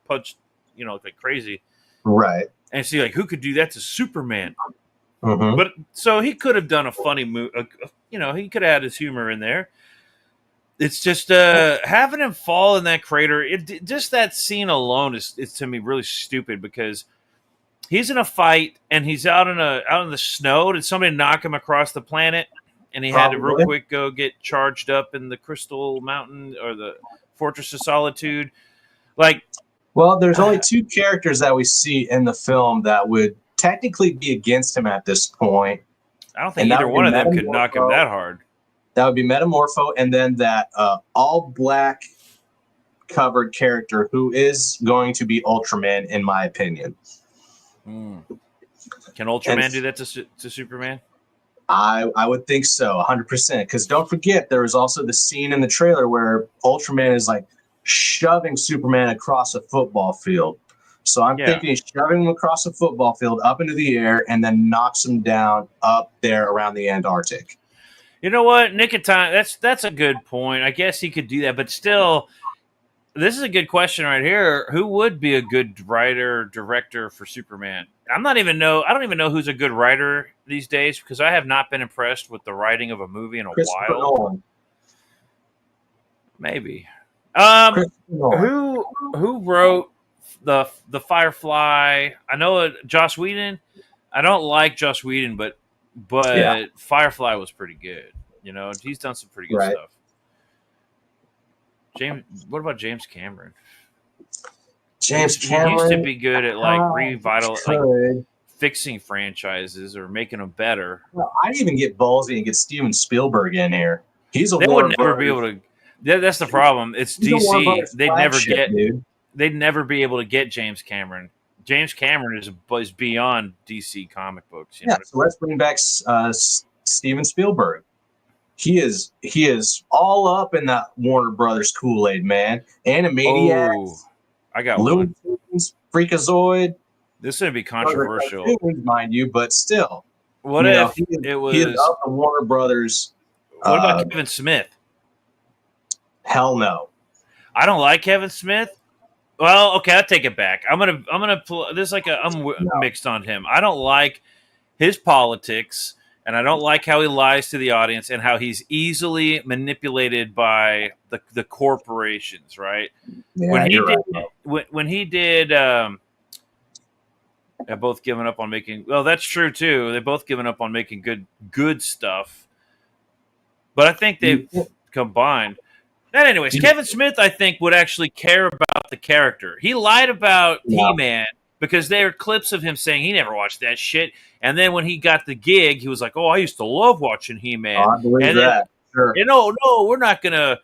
punched, you know, like crazy. Right. and see like who could do that to Superman. Mm-hmm. But so he could have done a funny move. He could have had his humor in there. It's just having him fall in that crater. Just that scene alone is to me really stupid because he's in a fight and he's out in the snow. Did somebody knock him across the planet? And he had to real quick go get charged up in the Crystal Mountain or the Fortress of Solitude. Well, there's only two characters that we see in the film that would technically be against him at this point. I don't think either one of them could knock him that hard. That would be Metamorpho, and then that all-black covered character who is going to be Ultraman, in my opinion. Can Ultraman do that to Superman? I would think so, 100%. Because don't forget, there was also the scene in the trailer where Ultraman is like shoving Superman across a football field. So I'm thinking he's shoving him across a football field up into the air and then knocks him down up there around the Antarctic. You know what? Nick of Time, that's a good point. I guess he could do that, but still, this is a good question right here. Who would be a good writer, director for Superman? I don't even know who's a good writer these days because I have not been impressed with the writing of a movie in a while. Nolan. Maybe. Who wrote the Firefly? I know Joss Whedon. I don't like Joss Whedon, but Firefly was pretty good. He's done some pretty good stuff. What about James Cameron? He used to be good at fixing franchises or making them better. Well, I'd even get ballsy and get Steven Spielberg in here. They would never be able to. That's the problem. It's DC. They'd never be able to get James Cameron. James Cameron is beyond DC comic books. So let's bring back Steven Spielberg. He is all up in that Warner Brothers Kool-Aid, man. Animaniacs. Oh, I got Looney Tunes, Freakazoid. This is going to be controversial, mind you, but still. What if he is up in Warner Brothers? What about Kevin Smith? Hell no. I don't like Kevin Smith. Well, okay, I'll take it back. I'm mixed on him. I don't like his politics, and I don't like how he lies to the audience and how he's easily manipulated by the corporations. Right? Yeah, when he did, they're both given up on making. Well, that's true too. They've both given up on making good stuff, but I think they've combined. And anyways, Kevin Smith, I think, would actually care about the character. He lied about He-Man because there are clips of him saying he never watched that shit. And then when he got the gig, he was like, "Oh, I used to love watching He-Man." I believe that. Sure. No, we're not gonna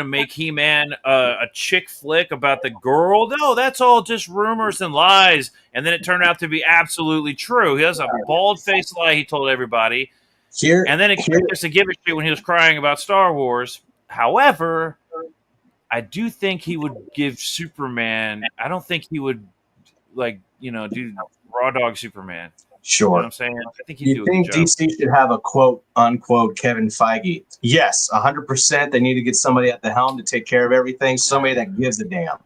make He-Man a chick flick about the girl. No, that's all just rumors and lies. And then it turned out to be absolutely true. He has a bald-faced lie he told everybody. And then it used to give a shit when he was crying about Star Wars. However, I do think he would give Superman. I don't think he would do raw dog Superman. Sure. You know what I'm saying? I think he'd do a good job. DC should have a quote unquote Kevin Feige? Yes, 100%. They need to get somebody at the helm to take care of everything. Somebody that gives a damn.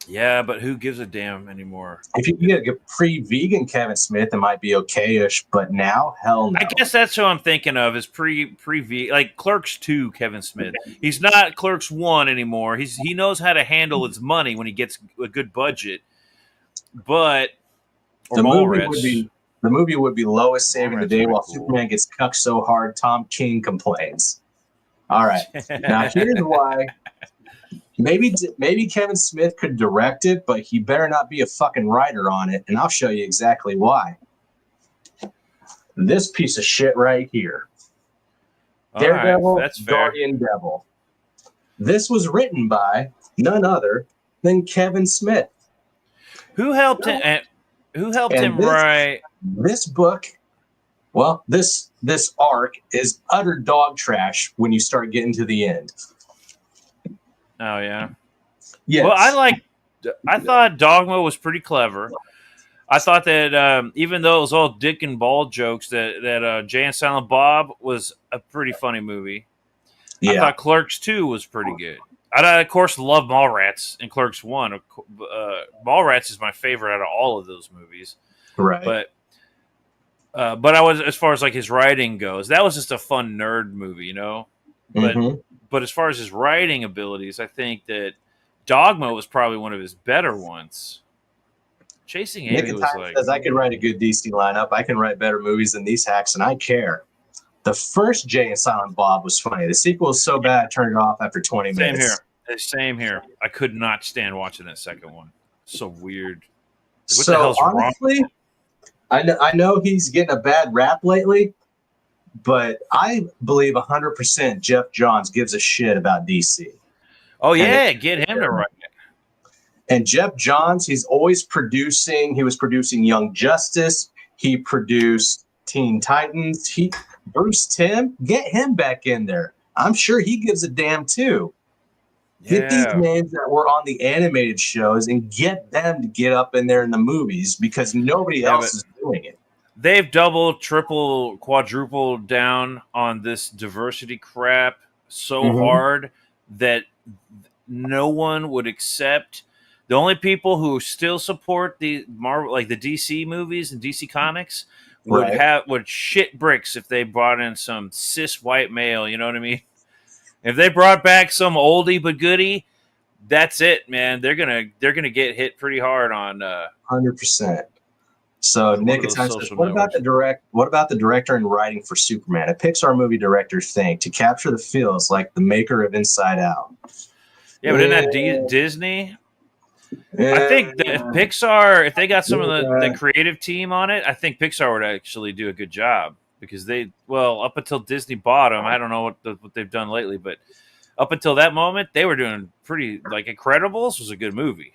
Yeah, but who gives a damn anymore? If you get a pre-vegan Kevin Smith, it might be okay-ish, but now, hell no. I guess that's who I'm thinking of is pre-vegan, like Clerks 2 Kevin Smith. He's not Clerks 1 anymore. He knows how to handle his money when he gets a good budget. But the movie would be Lois saving the day while Superman gets cucked so hard Tom King complains. All right. Now, here's why. Maybe Kevin Smith could direct it, but he better not be a fucking writer on it, and I'll show you exactly why. This piece of shit right here. Daredevil, that's fair. Guardian Devil. This was written by none other than Kevin Smith. Who helped him? Write this book? Well, this arc is utter dog trash when you start getting to the end. Oh yeah. Yes. Well, I thought Dogma was pretty clever. I thought that even though it was all dick and ball jokes, that Jay and Silent Bob was a pretty funny movie. Yeah. I thought Clerks 2 was pretty good. I of course love Mallrats and Clerks 1. Mallrats is my favorite out of all of those movies. Right. But I was, as far as like his writing goes, that was just a fun nerd movie, you know. But as far as his writing abilities, I think that Dogma was probably one of his better ones. Chasing Amy Nick was like, says I could write a good DC lineup. I can write better movies than these hacks, and I care. The first Jay and Silent Bob was funny. The sequel was so bad I turned it off after 20 same minutes. here. Same here. I could not stand watching that second one. So weird. Like, what So the hell's honestly, wrong? I know he's getting a bad rap lately, but I believe 100% Jeff Johns gives a shit about DC. Oh yeah, get him to write it. And Jeff Johns, he's always producing. He was producing Young Justice. He produced Teen Titans. Bruce Timm, get him back in there. I'm sure he gives a damn too. Get these names that were on the animated shows and get them to get up in there in the movies because nobody else is doing it. They've doubled, triple, quadrupled down on this diversity crap so hard that no one would accept. The only people who still support the Marvel, like the DC movies and DC comics, would shit bricks if they brought in some cis white male. You know what I mean? If they brought back some oldie but goodie, that's it, man. They're gonna get hit pretty hard on 100%. So Nick says, what about the director and writing for Superman? A Pixar movie director thing to capture the feels like the maker of Inside Out. Yeah, but isn't that Disney? I think that if Pixar, if they got some of the creative team on it, I think Pixar would actually do a good job because up until Disney bought them, I don't know what they've done lately, but up until that moment, they were doing pretty, like Incredibles was a good movie.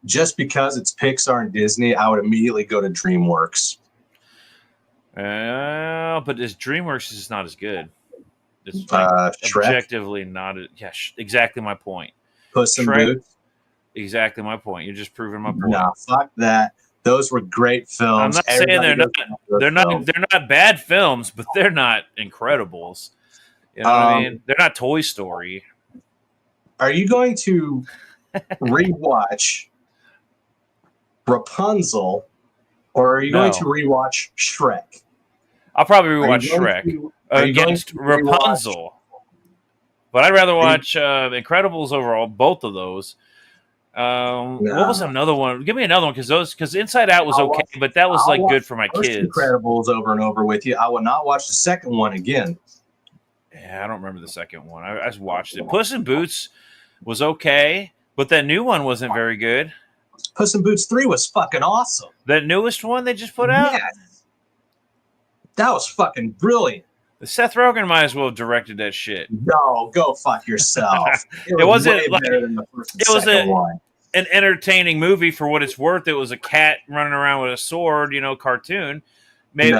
Just because it's Pixar and Disney, I would immediately go to DreamWorks. But this DreamWorks is not as good. It's objectively not. Exactly my point. Puss in Boots. Exactly my point. You're just proving my point. No, fuck that. Those were great films. I'm not saying they're not bad films, but they're not Incredibles. You know what I mean? They're not Toy Story. Are you going to rewatch Rapunzel, or are you going to rewatch Shrek? I'll probably rewatch Shrek against Rapunzel. But I'd rather watch Incredibles over both of those. What was another one? Give me another one because Inside Out was okay, but that was like good for my kids. Incredibles over and over with you. I will not watch the second one again. Yeah, I don't remember the second one. I just watched it. Puss in Boots was okay, but that new one wasn't very good. Puss in Boots 3 was fucking awesome. That newest one they just put out? Yes. That was fucking brilliant. Seth Rogen might as well have directed that shit. No, go fuck yourself. It wasn't like better than the first and it was second one. An entertaining movie for what it's worth. It was a cat running around with a sword, cartoon. Maybe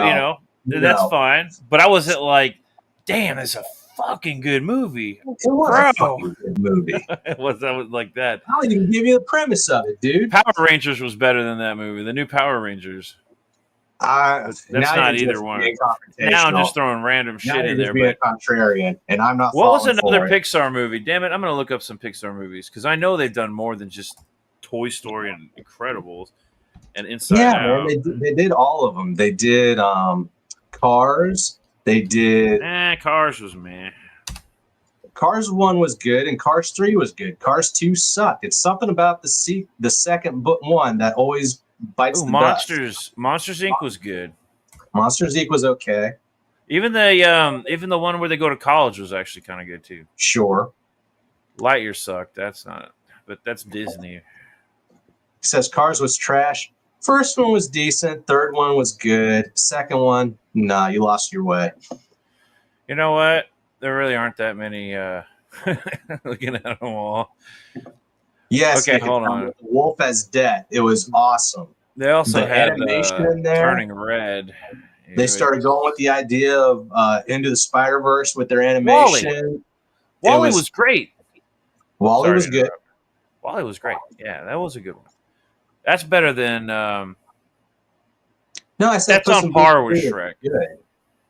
that's fine. But I wasn't like, damn, that's a fucking good movie. It was a fucking good movie. It was like that. I'll even give you the premise of it, dude. Power Rangers was better than that movie. The new Power Rangers. That's not either one. Now I'm just throwing random shit in there. But contrarian, and I'm not. What was another Pixar movie? Damn it! I'm going to look up some Pixar movies because I know they've done more than just Toy Story and Incredibles and Inside Out. Man, they did all of them. They did Cars. They did. Cars was meh. Cars 1 was good, and Cars 3 was good. Cars 2 sucked. It's something about the second book one that always bites the Monsters. dust. Monsters Inc. was good. Monsters Inc. was okay. Even the one where they go to college was actually kind of good too. Sure. Lightyear sucked. That's not, but that's Disney. He says Cars was trash. First one was decent. Third one was good. Second one, nah, you lost your way. You know what? There really aren't that many. Looking at them all. Yes. Okay, hold on. Wolf as Death. It was awesome. They also had animation in there. Turning Red. They started going with the idea of Into the Spider-Verse with their animation. Wall-E was great. Wall-E was good. Wall-E was great. Yeah, that was a good one. That's better than. No, I said that's on par with Shrek. Good.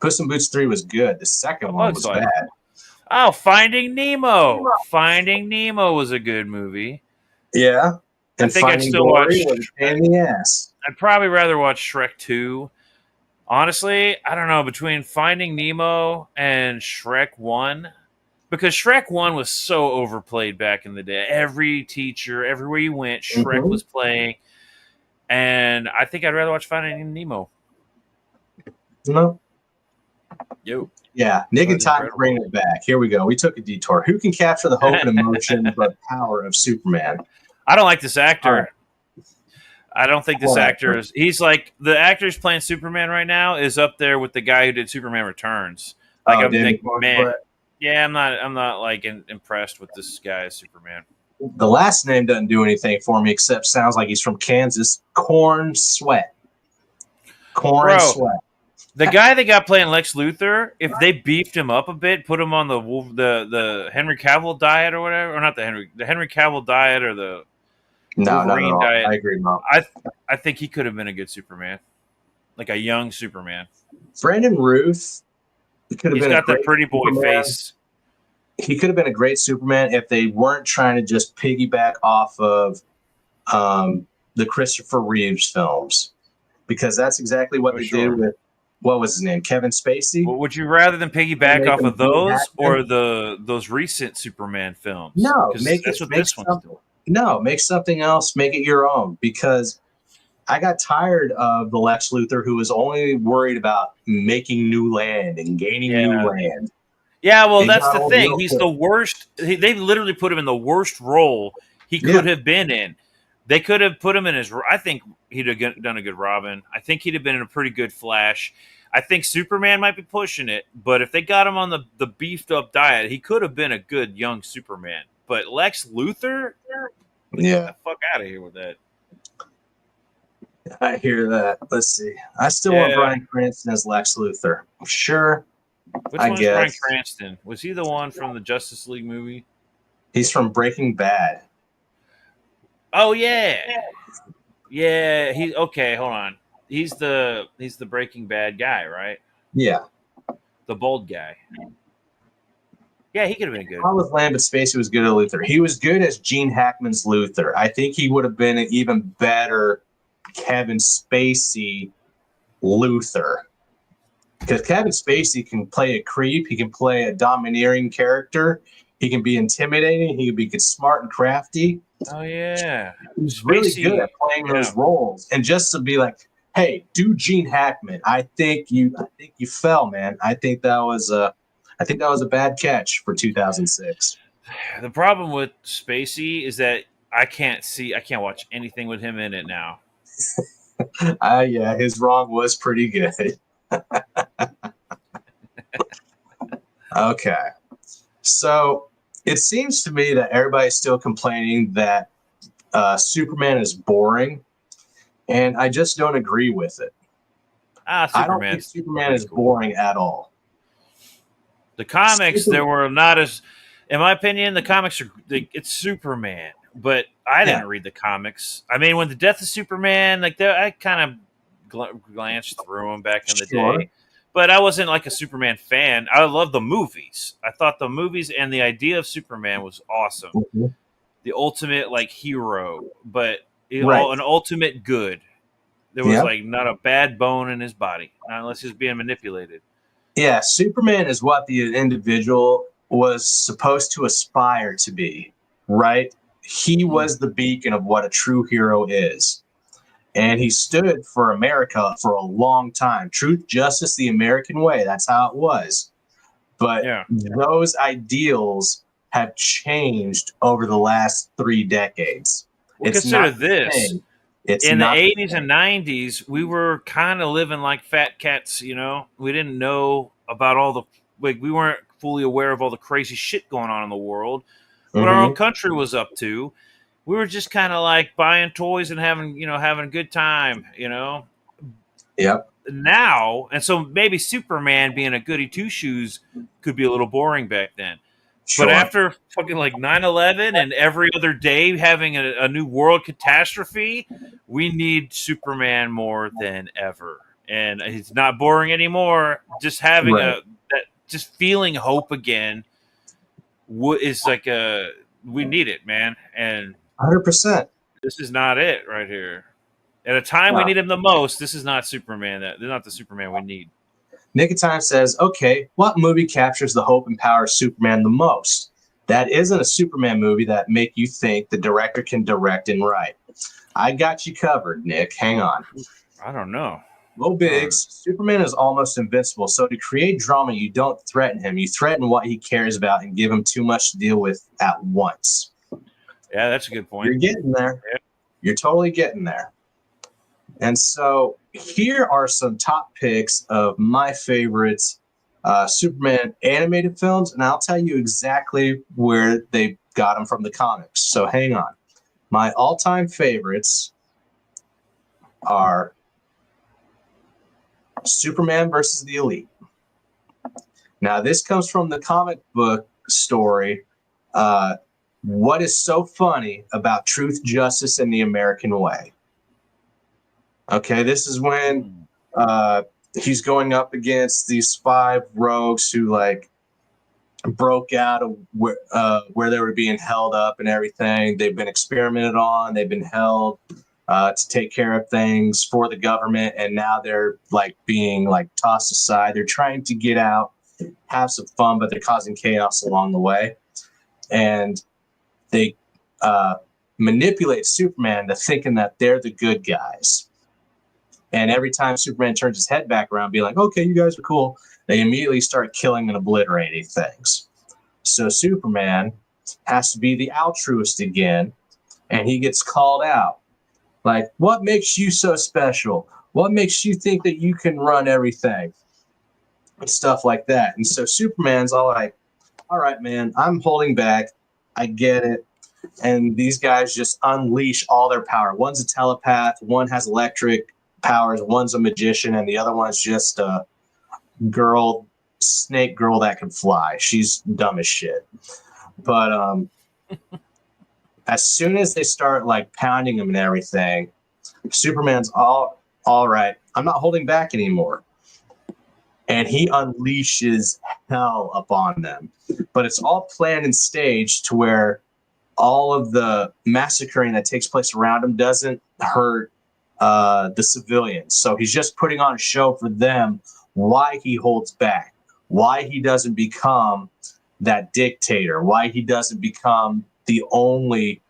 Puss in Boots 3 was good. The second one was bad. Oh, Finding Nemo. Finding Nemo was a good movie. Yeah. I And think I'd Finding still watch. Dory was a pain in the ass. I'd probably rather watch Shrek 2. Honestly, I don't know, between Finding Nemo and Shrek 1, because Shrek 1 was so overplayed back in the day. Every teacher, everywhere you went, Shrek was playing. And I think I'd rather watch Finding Nemo. No. Yo. Yeah, Nick and That's Todd incredible. bringing it back. Here we go. We took a detour. Who can capture the hope and emotion but power of Superman? I don't like this actor. All right. I don't think this What actor is. He's like the actor who's playing Superman right now is up there with the guy who did Superman Returns. Like I'm David thinking, man, Cornbread. yeah, I'm not like impressed with this guy as Superman. The last name doesn't do anything for me except sounds like he's from Kansas. Corn Sweat. Corn Bro. Sweat. The guy that got playing Lex Luthor, if they beefed him up a bit, put him on the Henry Cavill diet or whatever, or not the Henry Cavill diet or the No, not at Wolverine all. diet. I agree, Mom. I think he could have been a good Superman, like a young Superman. Brandon Ruth could have He's been got a great that pretty boy Superman. face. He could have been a great Superman if they weren't trying to just piggyback off of the Christopher Reeves films, because that's exactly what For they sure. did with, what was his name, Kevin Spacey. Well, would you rather than piggyback Make off him of those Hackman? or those recent Superman films? No, 'Cause make that's it what make this one's something. doing. No, make something else. Make it your own. Because I got tired of the Lex Luthor who was only worried about making new land and gaining new land. Yeah, well, It that's got the old thing. real He's quick. the worst. They literally put him in the worst role he could have been in. They could have put him in his. I think he'd have done a good Robin. I think he'd have been in a pretty good Flash. I think Superman might be pushing it, but if they got him on the beefed up diet, he could have been a good young Superman. But Lex Luthor, get the fuck out of here with that. I hear that. Let's see. I still want Bryan Cranston as Lex Luthor. Sure. Which I one is Bryan guess. Cranston? Was he the one from the Justice League movie? He's from Breaking Bad. Oh yeah, yeah. Okay. Hold on. He's the Breaking Bad guy, right? Yeah. The bald guy. Yeah, he could have been good. I was lame, but Spacey was good at Luthor. He was good as Gene Hackman's Luthor. I think he would have been an even better Kevin Spacey Luthor. Because Kevin Spacey can play a creep. He can play a domineering character. He can be intimidating. He can be smart and crafty. Oh yeah, He's really good at playing those roles. And just to be like, hey, do Gene Hackman. I think you fell, man. I think that was a bad catch for 2006. The problem with Spacey is that I can't watch anything with him in it now. Yeah, his wrong was pretty good. Okay. So it seems to me that everybody's still complaining that Superman is boring, and I just don't agree with it. I don't think Superman is boring at all. The comics, there were not as, in my opinion, the comics it's Superman, but I didn't read the comics. I mean, when the Death of Superman, I kind of glanced through them back in the day, but I wasn't like a Superman fan. I loved the movies. I thought the movies and the idea of Superman was awesome. Mm-hmm. The ultimate hero, but an ultimate good. There was not a bad bone in his body, not unless he's being manipulated. Yeah, Superman is what the individual was supposed to aspire to be, right? He was the beacon of what a true hero is. And he stood for America for a long time. Truth, justice, the American way. That's how it was. But those ideals have changed over the last 3 decades. Well, consider this. In the 80s and 90s, we were kind of living like fat cats, We didn't know about all the... we weren't fully aware of all the crazy shit going on in the world. What our own country was up to. We were just kind of like buying toys and having a good time, Yep. Now, and so maybe Superman being a goody two-shoes could be a little boring back then. Sure. But after fucking 9/11 and every other day having a new world catastrophe, we need Superman more than ever. And it's not boring anymore. Just having just feeling hope again is like a we need it, man, and 100%. this is not it right here. At a time we No. need him the most, this is not Superman. They're not the Superman we need. Nick of Time says, okay, what movie captures the hope and power of Superman the most? That isn't a Superman movie that make you think the director can direct and write. I got you covered, Nick. Hang on. I don't know. Low Biggs, Superman is almost invincible. So to create drama, you don't threaten him. You threaten what he cares about and give him too much to deal with at once. Yeah, that's a good point. You're getting there. Yeah. You're totally getting there. And so here are some top picks of my favorites Superman animated films, and I'll tell you exactly where they got them from the comics. So hang on. My all-time favorites are Superman versus the Elite. Now, this comes from the comic book story. What is so funny about truth, justice, and the American way? Okay, this is when he's going up against these 5 rogues who like broke out of where they were being held up and everything. They've been experimented on. They've been held to take care of things for the government, and now they're like being like tossed aside. They're trying to get out, have some fun, but they're causing chaos along the way, and they manipulate Superman into thinking that they're the good guys. And every time Superman turns his head back around, be like, okay, you guys are cool, they immediately start killing and obliterating things. So Superman has to be the altruist again, and he gets called out. Like, what makes you so special? What makes you think that you can run everything? And stuff like that. And so Superman's all like, all right, man, I'm holding back. I get it. And these guys just unleash all their power. One's a telepath, one has electric powers, one's a magician, and the other one's just a snake girl that can fly. She's dumb as shit. But as soon as they start like pounding him and everything, Superman's all right, I'm not holding back anymore. And he unleashes hell upon them. But it's all planned and staged to where all of the massacring that takes place around him doesn't hurt the civilians. So he's just putting on a show for them why he holds back, why he doesn't become that dictator, why he doesn't become the only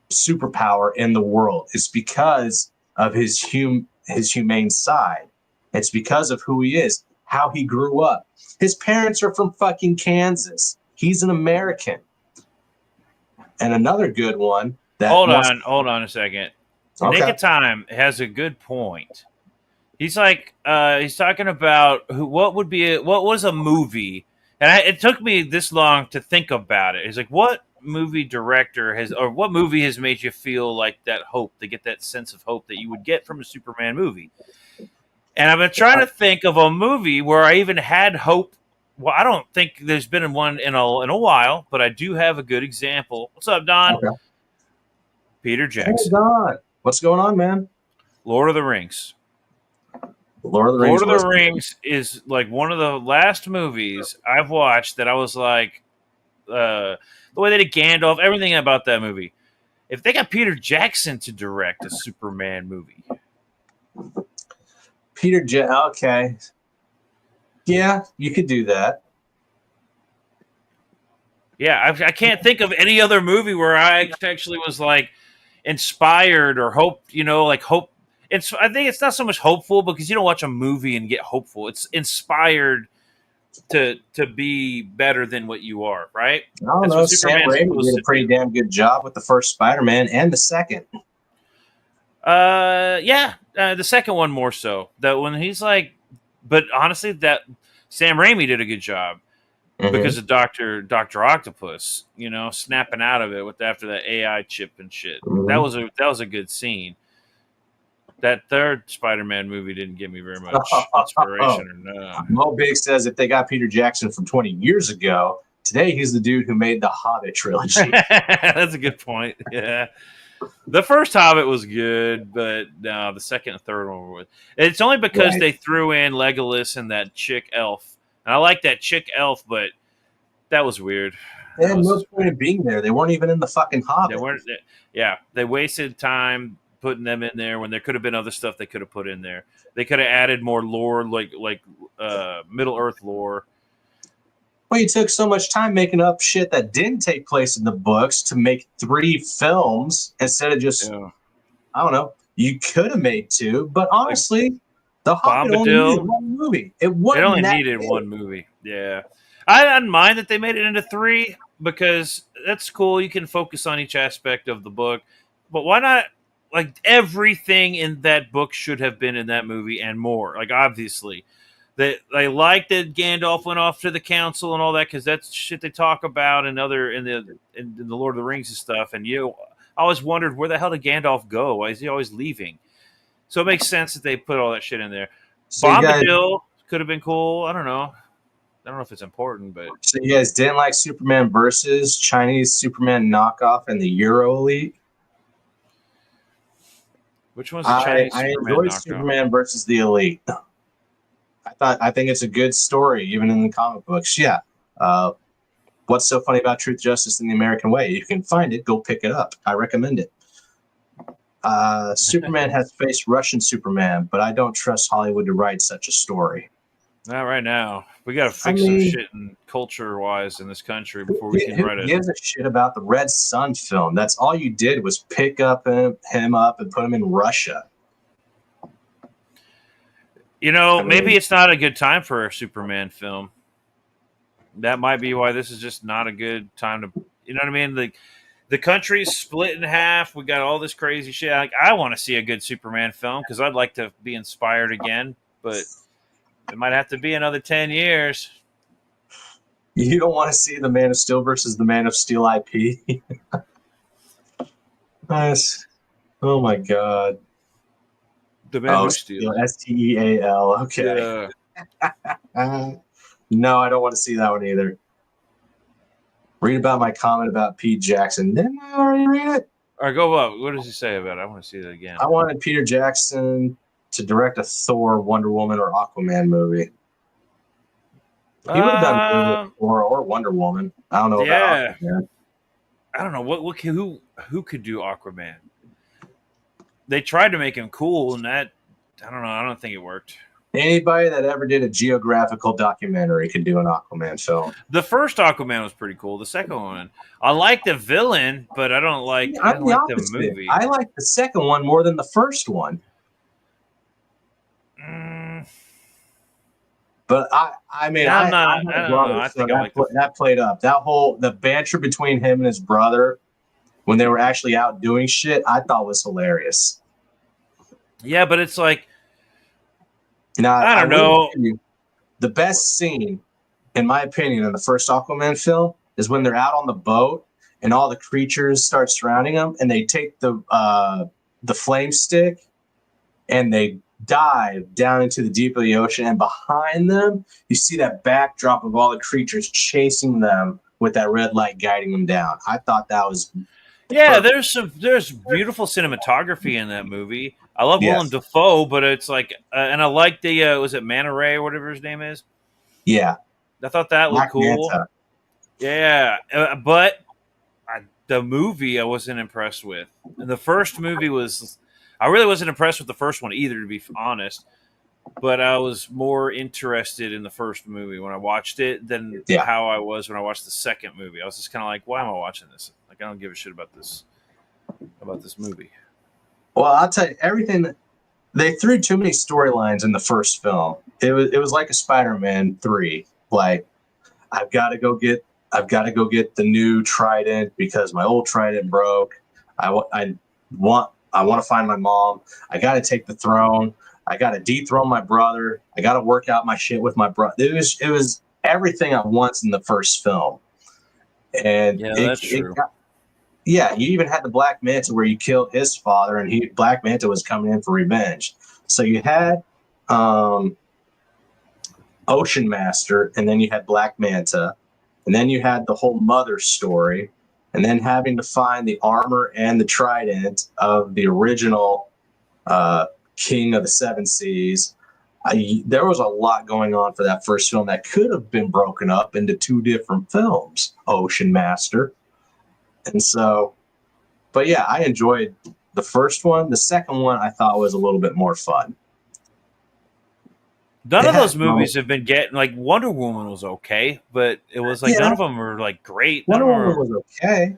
superpower in the world. It's because of his humane side. It's because of who he is, how he grew up. His parents are from fucking Kansas. He's an American. And another good one. Hold on a second. Okay. Nick of Time has a good point. He's like, he's talking about what was a movie, and it took me this long to think about it. He's like, what movie director what movie has made you feel like that hope, to get that sense of hope that you would get from a Superman movie? And I've been trying to think of a movie where I even had hope. Well, I don't think there's been one in a while, but I do have a good example. What's up, Don? Okay. Peter Jackson. Hey, Don. What's going on, man? Lord of the Rings. Lord of the Rings is like one of the last movies I've watched that I was like, the way they did Gandalf, everything about that movie. If they got Peter Jackson to direct a Superman movie. Okay. Yeah, you could do that. Yeah, I can't think of any other movie where I actually was like inspired or hoped, like hope. I think it's not so much hopeful because you don't watch a movie and get hopeful. It's inspired to be better than what you are, right? I don't know. Sam Raimi did a pretty damn good job with the first Spider-Man and the second. The second one more so. That when he's like, but honestly, that Sam Raimi did a good job because of Dr. Octopus, snapping out of it after that AI chip and shit. Mm-hmm. That was a good scene. That third Spider-Man movie didn't give me very much inspiration or no. Mo Big says if they got Peter Jackson from 20 years ago, today he's the dude who made the Hobbit trilogy. That's a good point. Yeah. The first Hobbit was good, but no, the second and third one were. It's only because they threw in Legolas and that chick elf. And I like that chick elf, but That was weird. They had no point in being there. They weren't even in the fucking Hobbit. They wasted time putting them in there when there could have been other stuff they could have put in there. They could have added more lore, like Middle Earth lore. Well, you took so much time making up shit that didn't take place in the books to make 3 films instead of just, I don't know. You could have made 2, but honestly, The Hobbit only needed 1 movie. It only needed 1 movie. Yeah. I didn't mind that they made it into 3 because that's cool. You can focus on each aspect of the book. But why not? Like, everything in that book should have been in that movie and more. Like, obviously. They like that Gandalf went off to the council and all that because that's shit they talk about in the Lord of the Rings and stuff. And I always wondered, where the hell did Gandalf go? Why is he always leaving? So it makes sense that they put all that shit in there. So Bombadil could have been cool. I don't know if it's important, but so you guys didn't like Superman versus Chinese Superman knockoff and the Euro Elite? Which one's the Chinese Superman enjoyed knockoff? Superman versus the Elite. I think it's a good story, even in the comic books. Yeah. What's so funny about Truth, Justice, and the American Way? You can find it. Go pick it up. I recommend it. Superman has faced Russian Superman, but I don't trust Hollywood to write such a story. Not right now. We got to fix some shit in culture-wise in this country before we can write it. Who gives a shit about the Red Sun film? That's all you did was pick up him up and put him in Russia. Maybe it's not a good time for a Superman film. That might be why this is just not a good time to, you know what I mean? The country's split in half. We got all this crazy shit. Like, I want to see a good Superman film because I'd like to be inspired again, but it might have to be another 10 years. You don't want to see the Man of Steel versus the Man of Steel IP? Nice. Oh, my God. The Man of Steel. Steal. Okay. Yeah. No, I don't want to see that one either. Read about my comment about Pete Jackson. Didn't I already read it? All right, go up. What does he say about it? I want to see that again. I wanted Peter Jackson to direct a Thor, Wonder Woman, or Aquaman movie. He would have done Thor or Wonder Woman. I don't know about Aquaman. I don't know who could do Aquaman. They tried to make him cool, and that I don't know. I don't think it worked. Anybody that ever did a geographical documentary could do an Aquaman film. The first Aquaman was pretty cool. The second one, I like the villain, but I don't like the movie. I like the second one more than the first one. But I mean, that played up. The banter between him and his brother when they were actually out doing shit, I thought was hilarious. Yeah, but it's like, now, I don't know. The best scene, in my opinion, in the first Aquaman film is when they're out on the boat and all the creatures start surrounding them, and they take the flame stick and they dive down into the deep of the ocean, and behind them you see that backdrop of all the creatures chasing them with that red light guiding them down. I thought that was perfect. There's beautiful cinematography in that movie. I love Willem Dafoe, but it's like and I like the was it Manta Ray or whatever his name is? Yeah. I thought that looked cool. Manta. Yeah, but the movie I wasn't impressed with. And the first movie I really wasn't impressed with the first one either, to be honest. But I was more interested in the first movie when I watched it than how I was when I watched the second movie. I was just kind of like, why am I watching this? Like, I don't give a shit about this movie. Well, I'll tell you, everything they threw too many storylines in the first film. It was like a Spider-Man 3. Like, I've got to go get the new trident because my old trident broke. I want to find my mom. I got to take the throne. I got to dethrone my brother. I got to work out my shit with my brother. It was everything at once in the first film. And that's true. You even had the Black Manta where you killed his father, and Black Manta was coming in for revenge. So you had Ocean Master, and then you had Black Manta, and then you had the whole mother story, and then having to find the armor and the trident of the original King of the Seven Seas. There was a lot going on for that first film that could have been broken up into 2 different films, Ocean Master. And so, but yeah, I enjoyed the first one. The second one I thought was a little bit more fun. None of those movies have been getting, like, Wonder Woman was okay, but it was like none of them were like great. Wonder Woman was okay.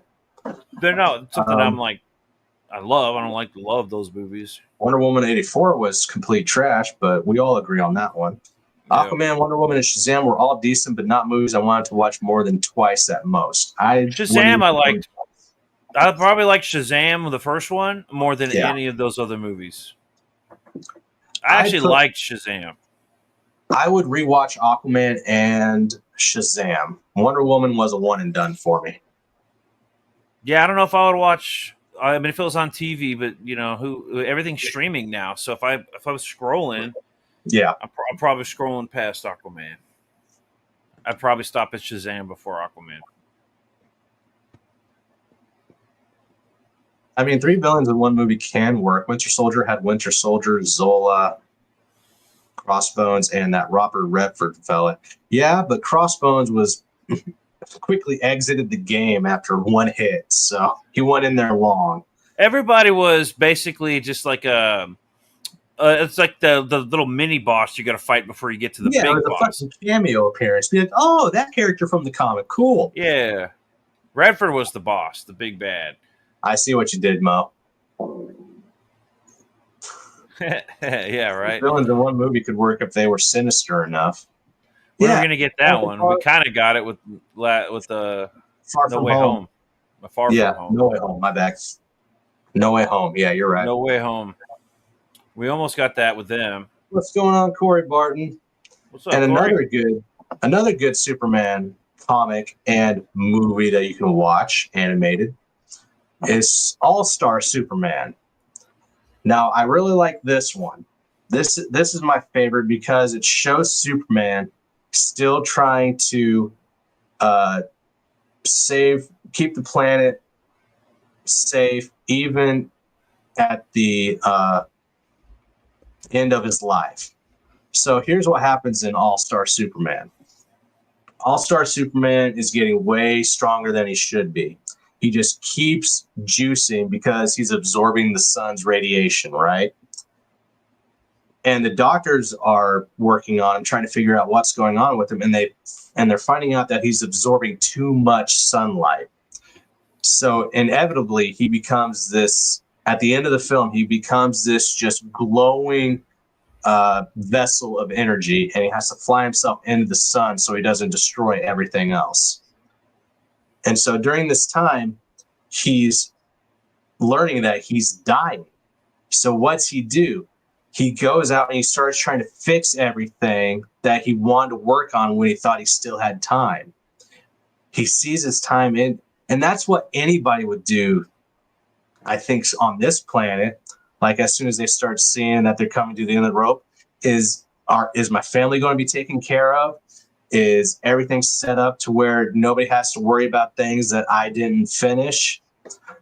They're not something I'm like, I love. I don't like to love those movies. Wonder Woman 84 was complete trash, but we all agree on that one. Yeah. Aquaman, Wonder Woman, and Shazam were all decent, but not movies I wanted to watch more than twice at most. Shazam I liked. I probably liked Shazam, the first one, more than any of those other movies. I actually liked Shazam. I would rewatch Aquaman and Shazam. Wonder Woman was a one and done for me. Yeah, I don't know if I would watch. I mean, if it was on TV, but you know, everything's streaming now. So if I was scrolling, I'm probably scrolling past Aquaman. I'd probably stop at Shazam before Aquaman. I mean, 3 villains in one movie can work. Winter Soldier had Winter Soldier, Zola, Crossbones, and that Robert Redford fella. Yeah, but Crossbones was quickly exited the game after 1 hit, so he went in there long. Everybody was basically just like it's like the little mini boss you got to fight before you get to the big boss. Fucking cameo appearance. Be like, oh, that character from the comic, cool. Yeah, Redford was the boss, the big bad. I see what you did, Mo. Yeah, right. Villains in one movie could work if they were sinister enough. We're going to get that one. We kind of got it with the Far No From Way Home. Far From Home. No Way Home. My bad. No Way Home. Yeah, you're right. No Way Home. We almost got that with them. What's going on, Corey Barton? What's up, and Corey? another good Superman comic and movie that you can watch animated is All-Star Superman. Now, I really like this one. This is my favorite because it shows Superman still trying to keep the planet safe, even at the end of his life. So here's what happens in All-Star Superman. All-Star Superman is getting way stronger than he should be. He just keeps juicing because he's absorbing the sun's radiation, right? And the doctors are working on him, trying to figure out what's going on with him, and they're finding out that he's absorbing too much sunlight. So inevitably, he becomes this. At the end of the film, he becomes this just glowing vessel of energy, and he has to fly himself into the sun so he doesn't destroy everything else. And so during this time, he's learning that he's dying. So what's he do? He goes out and he starts trying to fix everything that he wanted to work on when he thought he still had time. He sees his time in, and that's what anybody would do, I think, on this planet. Like, as soon as they start seeing that they're coming to the end of the rope, is my family going to be taken care of? Is everything set up to where nobody has to worry about things that I didn't finish?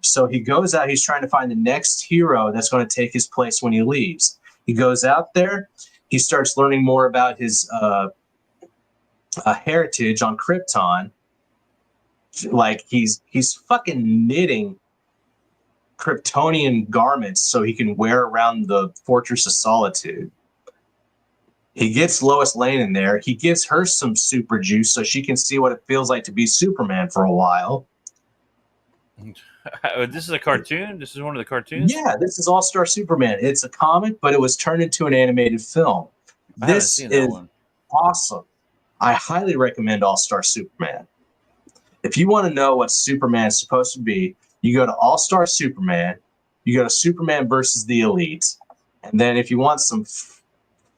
So he goes out, he's trying to find the next hero that's going to take his place when he leaves. He goes out there, he starts learning more about his heritage on Krypton. Like, he's fucking knitting Kryptonian garments so he can wear around the Fortress of Solitude. He gets Lois Lane in there. He gives her some super juice so she can see what it feels like to be Superman for a while. This is a cartoon? This is one of the cartoons? Yeah, this is All-Star Superman. It's a comic, but it was turned into an animated film. This is awesome. I highly recommend All-Star Superman. If you want to know what Superman is supposed to be, you go to All-Star Superman, you go to Superman versus the Elite, and then if you want some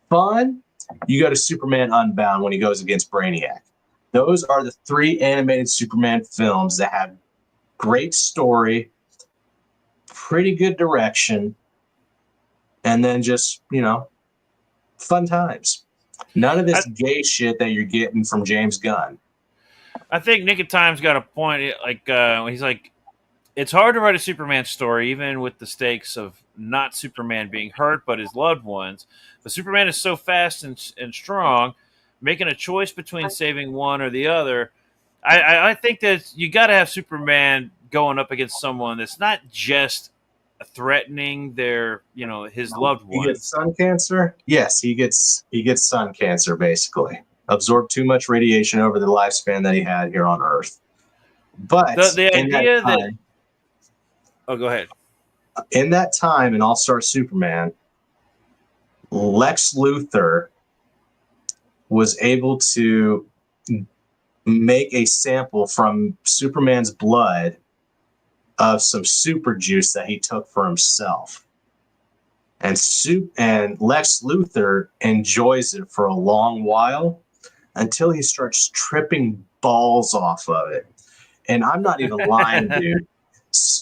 fun, you go to Superman Unbound when he goes against Brainiac. Those are the 3 animated Superman films that have great story, pretty good direction, and then just, fun times. None of this gay shit that you're getting from James Gunn. I think Nick of Time's got a point. Like, he's like, it's hard to write a Superman story, even with the stakes of not Superman being hurt, but his loved ones. But Superman is so fast and strong, making a choice between saving one or the other. I think that you got to have Superman going up against someone that's not just threatening his loved He gets ones. sun cancer. Yes, he gets sun cancer. Basically, absorbed too much radiation over the lifespan that he had here on Earth. But The idea that oh, go ahead. In that time in All-Star Superman, Lex Luthor was able to make a sample from Superman's blood of some super juice that he took for himself. And Lex Luthor enjoys it for a long while until he starts tripping balls off of it. And I'm not even lying, dude.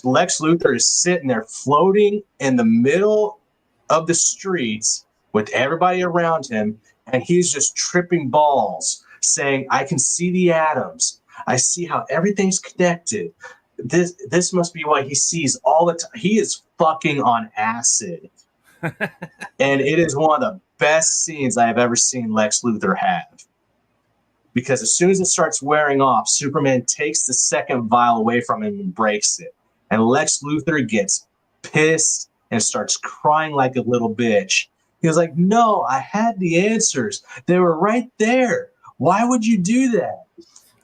Lex Luthor is sitting there floating in the middle of the streets with everybody around him, and he's just tripping balls, saying, I can see the atoms. I see how everything's connected. This must be what he sees all the time. He is fucking on acid. And it is one of the best scenes I have ever seen Lex Luthor have. Because as soon as it starts wearing off, Superman takes the second vial away from him and breaks it. And Lex Luthor gets pissed and starts crying like a little bitch. He was like, no, I had the answers. They were right there. Why would you do that?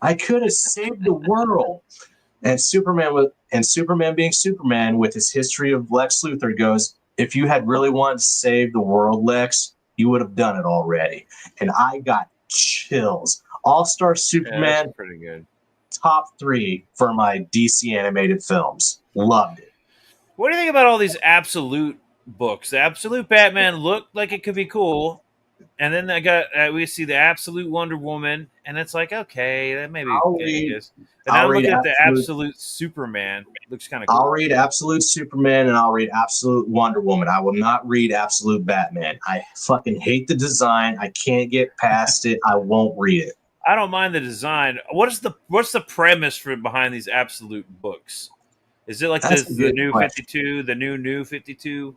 I could have saved the world. And Superman being Superman with his history of Lex Luthor goes, if you had really wanted to save the world, Lex, you would have done it already. And I got chills. All-Star Superman, that's pretty good. Top 3 for my DC animated films. Loved it. What do you think about all these absolute books? The Absolute Batman looked like it could be cool, and then we see the Absolute Wonder Woman, and it's like, okay, that may be good. And now I'm looking at the Absolute Superman. Looks kind of cool. I'll read Absolute Superman and I'll read Absolute Wonder Woman. I will not read Absolute Batman. I fucking hate the design. I can't get past it. I won't read it. I don't mind the design. What's the premise behind these Absolute books? Is it like the new question. 52, the new 52?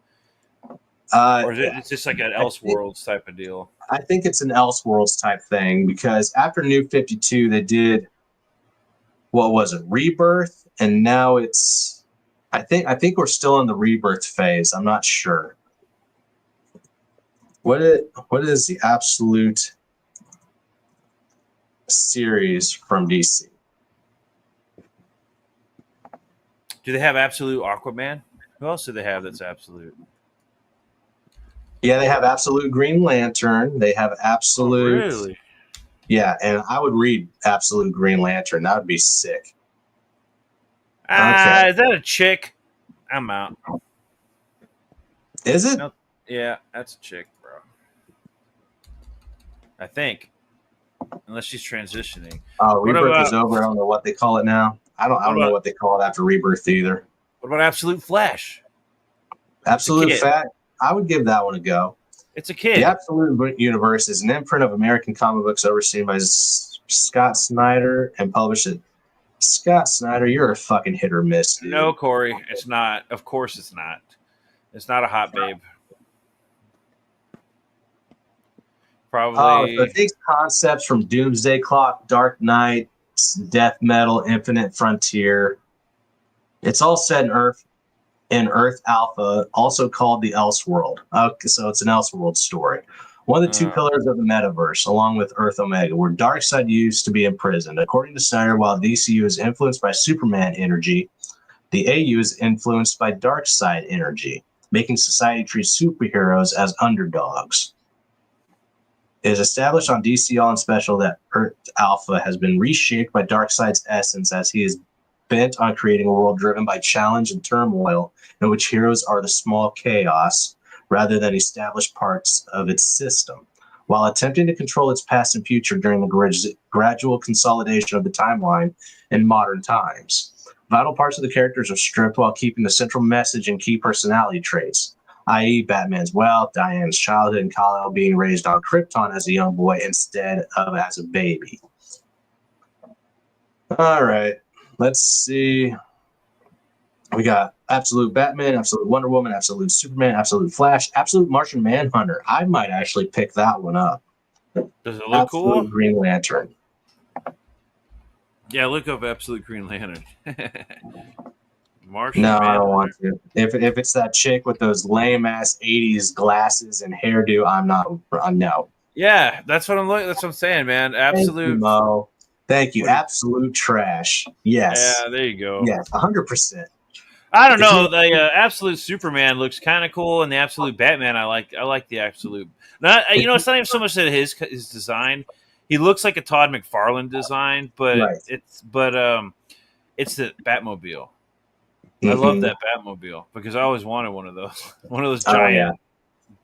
Or is it just like an Elseworlds type of deal? I think it's an Elseworlds type thing because after New 52, they did, what was it, Rebirth? And now it's, I think we're still in the Rebirth phase. I'm not sure. What is the Absolute series from DC? Do they have Absolute Aquaman? Who else do they have that's Absolute? Yeah, they have Absolute Green Lantern. They have Absolute. Oh, really? Yeah, and I would read Absolute Green Lantern. That would be sick. Okay. Is that a chick? I'm out. Is it? No, yeah, that's a chick, bro. I think. Unless she's transitioning. Rebirth is over. I don't know what they call it now. I don't know what they call it after Rebirth either. What about Absolute Flash? Absolute Fact. I would give that one a go. It's a kid. The Absolute Universe is an imprint of American comic books overseen by Scott Snyder and published it. Scott Snyder, you're a fucking hit or miss, dude. No, Corey, it's not. Of course it's not. It's not a hot babe. Probably. So it takes concepts from Doomsday Clock, Dark Knight, Death Metal, Infinite Frontier. It's all set in Earth Alpha, also called the Elseworld. Okay, so it's an Elseworld story. One of the two pillars of the metaverse, along with Earth Omega, where Darkseid used to be imprisoned. According to Snyder, while DCU is influenced by Superman energy, the AU is influenced by Darkseid energy, making society treat superheroes as underdogs. It is established on DC All-In Special that Earth Alpha has been reshaped by Darkseid's essence as he is bent on creating a world driven by challenge and turmoil in which heroes are the small chaos rather than established parts of its system, while attempting to control its past and future during the gradual consolidation of the timeline in modern times. Vital parts of the characters are stripped while keeping the central message and key personality traits, i.e. Batman's wealth, Diana's childhood, and Kal-El being raised on Krypton as a young boy instead of as a baby. All right, let's see. We got Absolute Batman, Absolute Wonder Woman, Absolute Superman, Absolute Flash, Absolute Martian Manhunter. I might actually pick that one up. Does it look Absolute cool? Green Lantern. Yeah, look up Absolute Green Lantern. Martian No, I Manhunter. don't want to. If it's that chick with those lame ass '80s glasses and hairdo, I'm not. No. Yeah, that's what I'm looking. That's what I'm saying, man. Thank you, Absolute. Mo. Thank you. What is- Absolute trash. Yes. Yeah, there you go. Yes. 100%. I don't know. The Absolute Superman looks kind of cool, and the Absolute Batman, I like. I like the Absolute. Not, it's not even so much that his design. He looks like a Todd McFarlane design, but Right. it's the Batmobile. I love that Batmobile because I always wanted one of those giant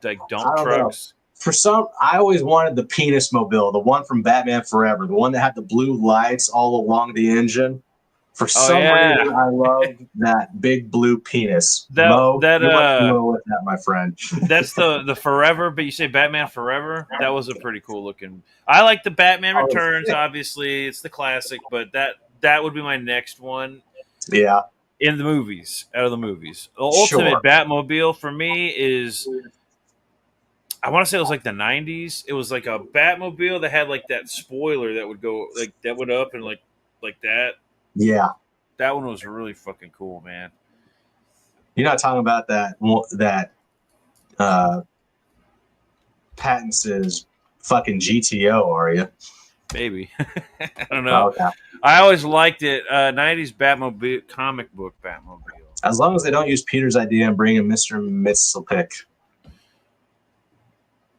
like dump trucks. For some, I always wanted the penis mobile, the one from Batman Forever, the one that had the blue lights all along the engine. For some reason, I love that big blue penis. Mo, you're with that, my friend. That's the Forever, but you say Batman Forever? That was a pretty cool looking. I like the Batman Returns, obviously. It's the classic, but that would be my next one. Yeah. In the movies, out of the movies. The ultimate Batmobile for me is, I want to say it was like the 90s. It was like a Batmobile that had like that spoiler that would go, like that went up and like that. Yeah. That one was really fucking cool, man. You're not talking about that Pattinson's fucking GTO, are you? Maybe. I don't know. Oh, okay. I always liked it. 90s Batmobile, comic book Batmobile. As long as they don't use Peter's idea and bring in Mr. Mitzelpick.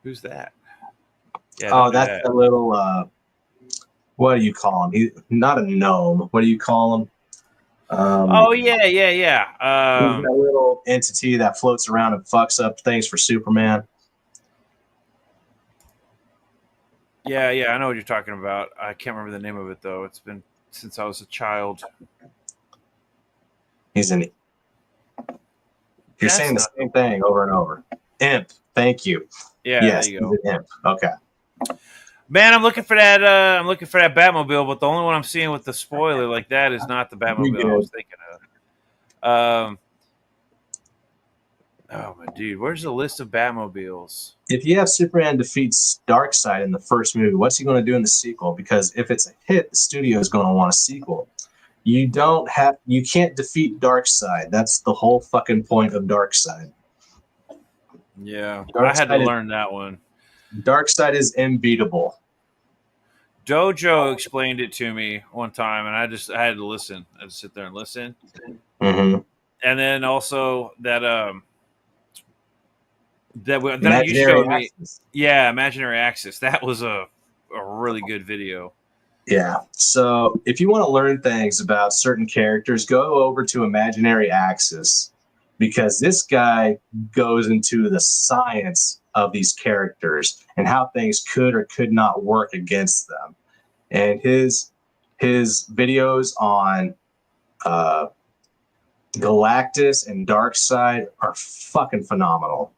Who's that? Yeah, that's a little, what do you call him? He's not a gnome. What do you call him? Yeah. He's that little entity that floats around and fucks up things for Superman. Yeah, I know what you're talking about. I can't remember the name of it, though. It's been since I was a child. You're saying the same thing over and over. Imp. Thank you. Yeah, yes, there you go. Imp. Okay. Man, I'm looking for that. I'm looking for that Batmobile, but the only one I'm seeing with the spoiler like that is not the Batmobile I was thinking of. Oh my dude, where's the list of Batmobiles? If you have Superman defeats Darkseid in the first movie, what's he going to do in the sequel? Because if it's a hit, the studio is going to want a sequel. You can't defeat Darkseid. That's the whole fucking point of Darkseid. Yeah, I had to learn that one. Darkseid is unbeatable. Dojo explained it to me one time, and I had to listen. I had to sit there and listen. Mm-hmm. And then also that you showed me. Yeah, Imaginary Axis. That was a really good video. Yeah. So if you want to learn things about certain characters, go over to Imaginary Axis, because this guy goes into the science of these characters and how things could or could not work against them. And his videos on Galactus and Darkseid are fucking phenomenal.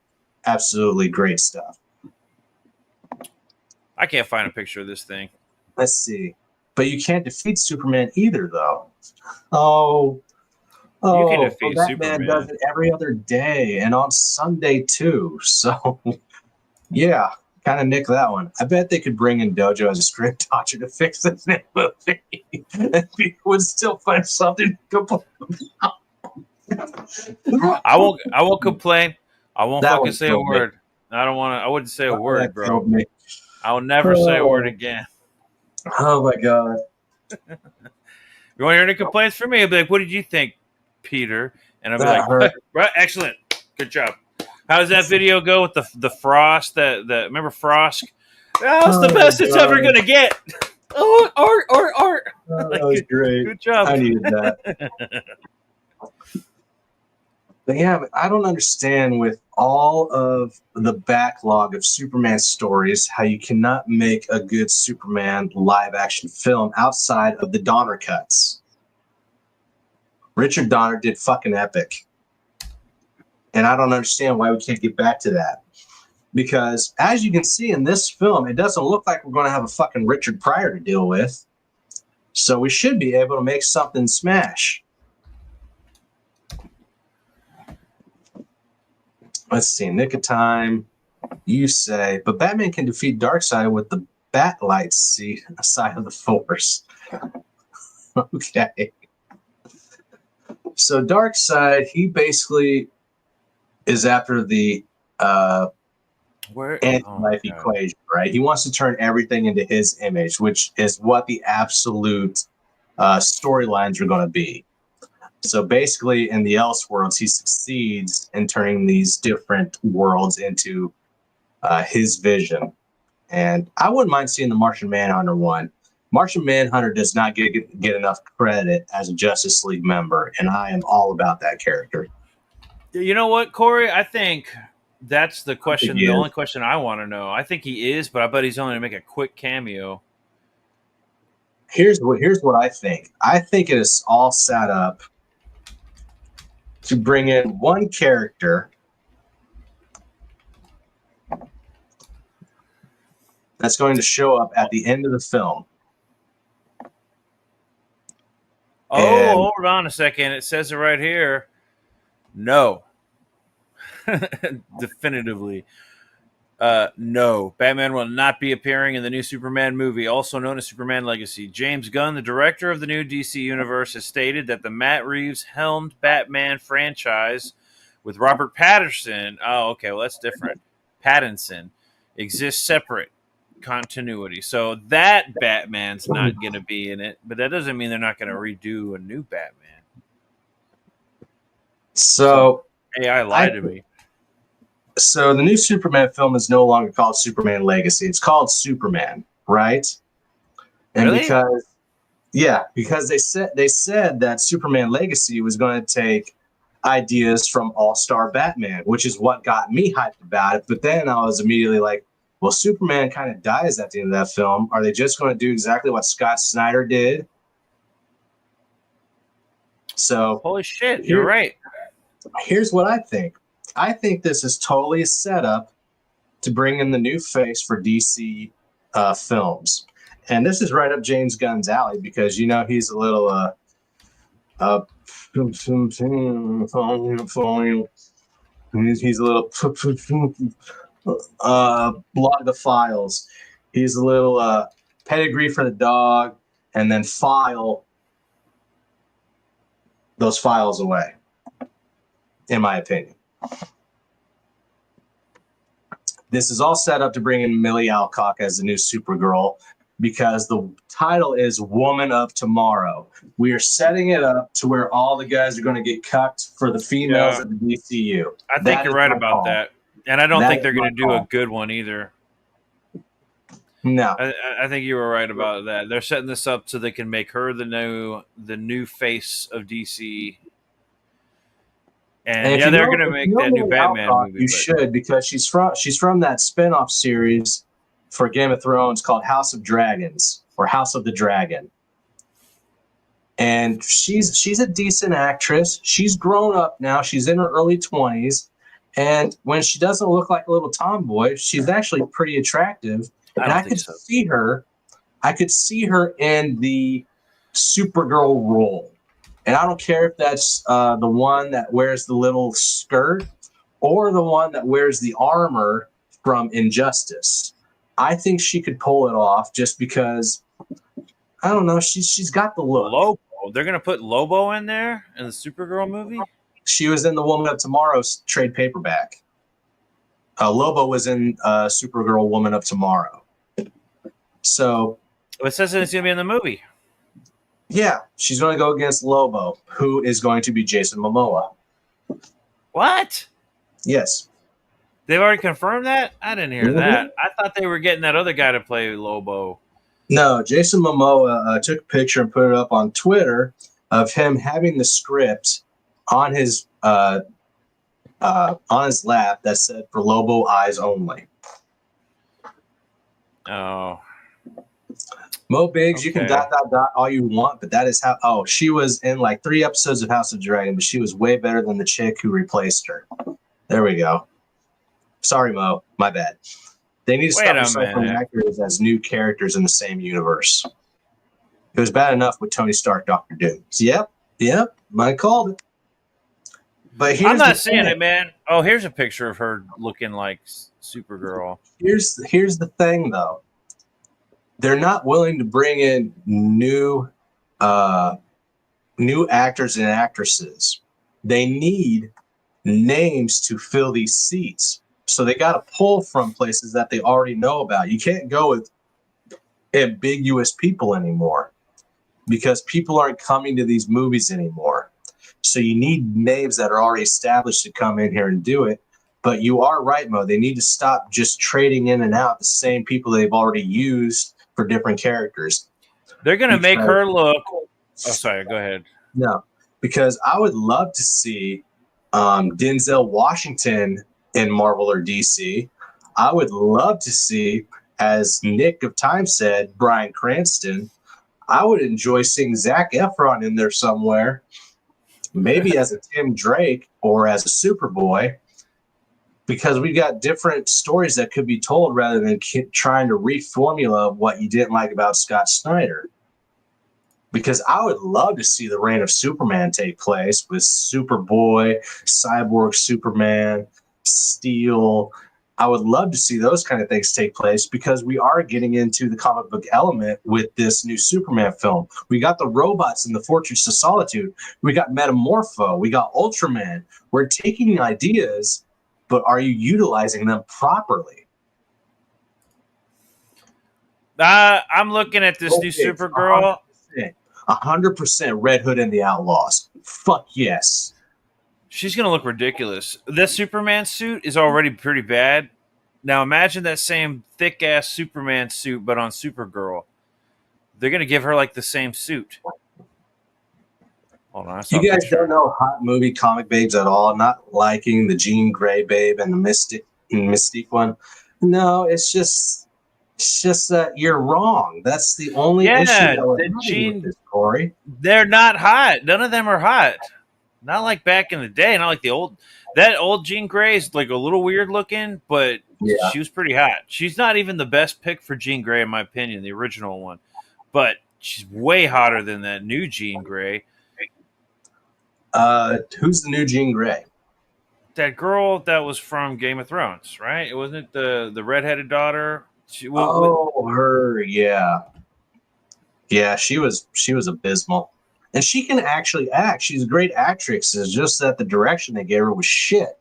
Absolutely great stuff. I can't find a picture of this thing. Let's see. But you can't defeat Superman either, though. You can defeat Superman. Does it every other day and on Sunday too. So, yeah, kind of nick that one. I bet they could bring in Dojo as a script doctor to fix this movie, and people would still find something to complain about. I won't complain. I won't fucking say a word. I wouldn't say a word, bro. I will never say a word again. Oh my god. You want to hear any complaints from me? I'll be like, what did you think, Peter? And I'll be like, right, excellent. Good job. How does that video go with the Frost? Remember Frost? That's the best it's ever gonna get. Oh, art. That was great. Good job. I needed that. But yeah, I don't understand with all of the backlog of Superman stories how you cannot make a good Superman live action film outside of the Donner cuts. Richard Donner did fucking epic. And I don't understand why we can't get back to that. Because as you can see in this film, it doesn't look like we're going to have a fucking Richard Pryor to deal with. So we should be able to make something smash. let's see, Nick of Time, you say, but Batman can defeat Darkseid with the Batlight side of the Force. Okay. So Darkseid, he basically is after the anti-life equation, right? He wants to turn everything into his image, which is what the absolute storylines are going to be. So basically, in the Elseworlds, he succeeds in turning these different worlds into his vision. And I wouldn't mind seeing the Martian Manhunter one. Martian Manhunter does not get enough credit as a Justice League member, and I am all about that character. You know what, Corey? I think that's the question. The only question I want to know. I think he is, but I bet he's only going to make a quick cameo. Here's what I think. I think it is all set up to bring in one character that's going to show up at the end of the film. Hold on a second. It says it right here. No. Definitively. No. Batman will not be appearing in the new Superman movie, also known as Superman Legacy. James Gunn, the director of the new DC Universe, has stated that the Matt Reeves-helmed Batman franchise with Robert Pattinson, that's different, Pattinson, exists separate continuity. So that Batman's not going to be in it, but that doesn't mean they're not going to redo a new Batman. So AI lied to me. So the new Superman film is no longer called Superman Legacy. It's called Superman, right? And really? because they said that Superman Legacy was going to take ideas from All-Star Batman, which is what got me hyped about it. But then I was immediately like, well, Superman kind of dies at the end of that film. Are they just going to do exactly what Scott Snyder did? So holy shit, you're right. Here's what I think. I think this is totally a setup to bring in the new face for DC films. And this is right up James Gunn's alley because, he's a little he's a little log the files. He's a little pedigree for the dog and then file those files away, in my opinion. This is all set up to bring in Millie Alcock as the new Supergirl because the title is Woman of Tomorrow. We are setting it up to where all the guys are going to get cucked for the females of the DCU. I think you're right about that. And I don't think they're going to do a good one either. No. I think you were right about that. They're setting this up so they can make her the new face of DC. And they're going to make that new Batman movie. You should, because she's from that spinoff series for Game of Thrones called House of Dragons or House of the Dragon. And she's a decent actress. She's grown up now. She's in her early 20s. And when she doesn't look like a little tomboy, she's actually pretty attractive. And I could see her in the Supergirl role. And I don't care if that's the one that wears the little skirt or the one that wears the armor from Injustice. I think she could pull it off just because, I don't know, she's got the look. Lobo. They're going to put Lobo in there in the Supergirl movie? She was in the Woman of Tomorrow's trade paperback. Lobo was in Supergirl Woman of Tomorrow. So it says it's going to be in the movie. Yeah, she's going to go against Lobo, who is going to be Jason Momoa. What? Yes. They've already confirmed that? I didn't hear that. I thought they were getting that other guy to play Lobo. No, Jason Momoa took a picture and put it up on Twitter of him having the script on his lap that said for Lobo eyes only. Oh. Mo Biggs, you can ... all you want, but that is how. Oh, she was in like 3 episodes of House of Dragon, but she was way better than the chick who replaced her. There we go. Sorry, Mo. My bad. They need to stop recycling actors as new characters in the same universe. It was bad enough with Tony Stark, Dr. Doom. So, yep, I called it. But I'm not seeing it, man. Oh, here's a picture of her looking like Supergirl. Here's the thing, though. They're not willing to bring in new actors and actresses. They need names to fill these seats. So they got to pull from places that they already know about. You can't go with ambiguous people anymore because people aren't coming to these movies anymore. So you need names that are already established to come in here and do it. But you are right, Mo. They need to stop just trading in and out the same people they've already used for different characters. They're going to make her look... Oh, sorry. Go ahead. No, because I would love to see Denzel Washington in Marvel or DC. I would love to see, as Nick of Time said, Bryan Cranston. I would enjoy seeing Zac Efron in there somewhere, maybe as a Tim Drake or as a Superboy, because we got different stories that could be told rather than trying to reformula what you didn't like about Scott Snyder. Because I would love to see the reign of Superman take place with Superboy, Cyborg Superman, Steel. I would love to see those kind of things take place because we are getting into the comic book element with this new Superman film. We got the robots in the Fortress of Solitude. We got Metamorpho. We got Ultraman. We're taking ideas, but are you utilizing them properly? I'm looking at this new Supergirl. 100% Red Hood and the Outlaws. Fuck yes. She's going to look ridiculous. This Superman suit is already pretty bad. Now imagine that same thick-ass Superman suit, but on Supergirl. They're going to give her like the same suit. Hold on. You guys don't know hot movie comic babes at all? Not liking the Jean Grey babe and the Mystique one? No, it's just that you're wrong. That's the only issue that we're having with this, Corey. They're not hot. None of them are hot. Not like back in the day. Not like that old Jean Grey is like a little weird looking, but she was pretty hot. She's not even the best pick for Jean Grey, in my opinion, the original one. But she's way hotter than that new Jean Grey. Who's the new Jean Grey? That girl that was from Game of Thrones, right? It wasn't the redheaded daughter. Her, yeah. Yeah, she was abysmal. And she can actually act. She's a great actress. It's just that the direction they gave her was shit.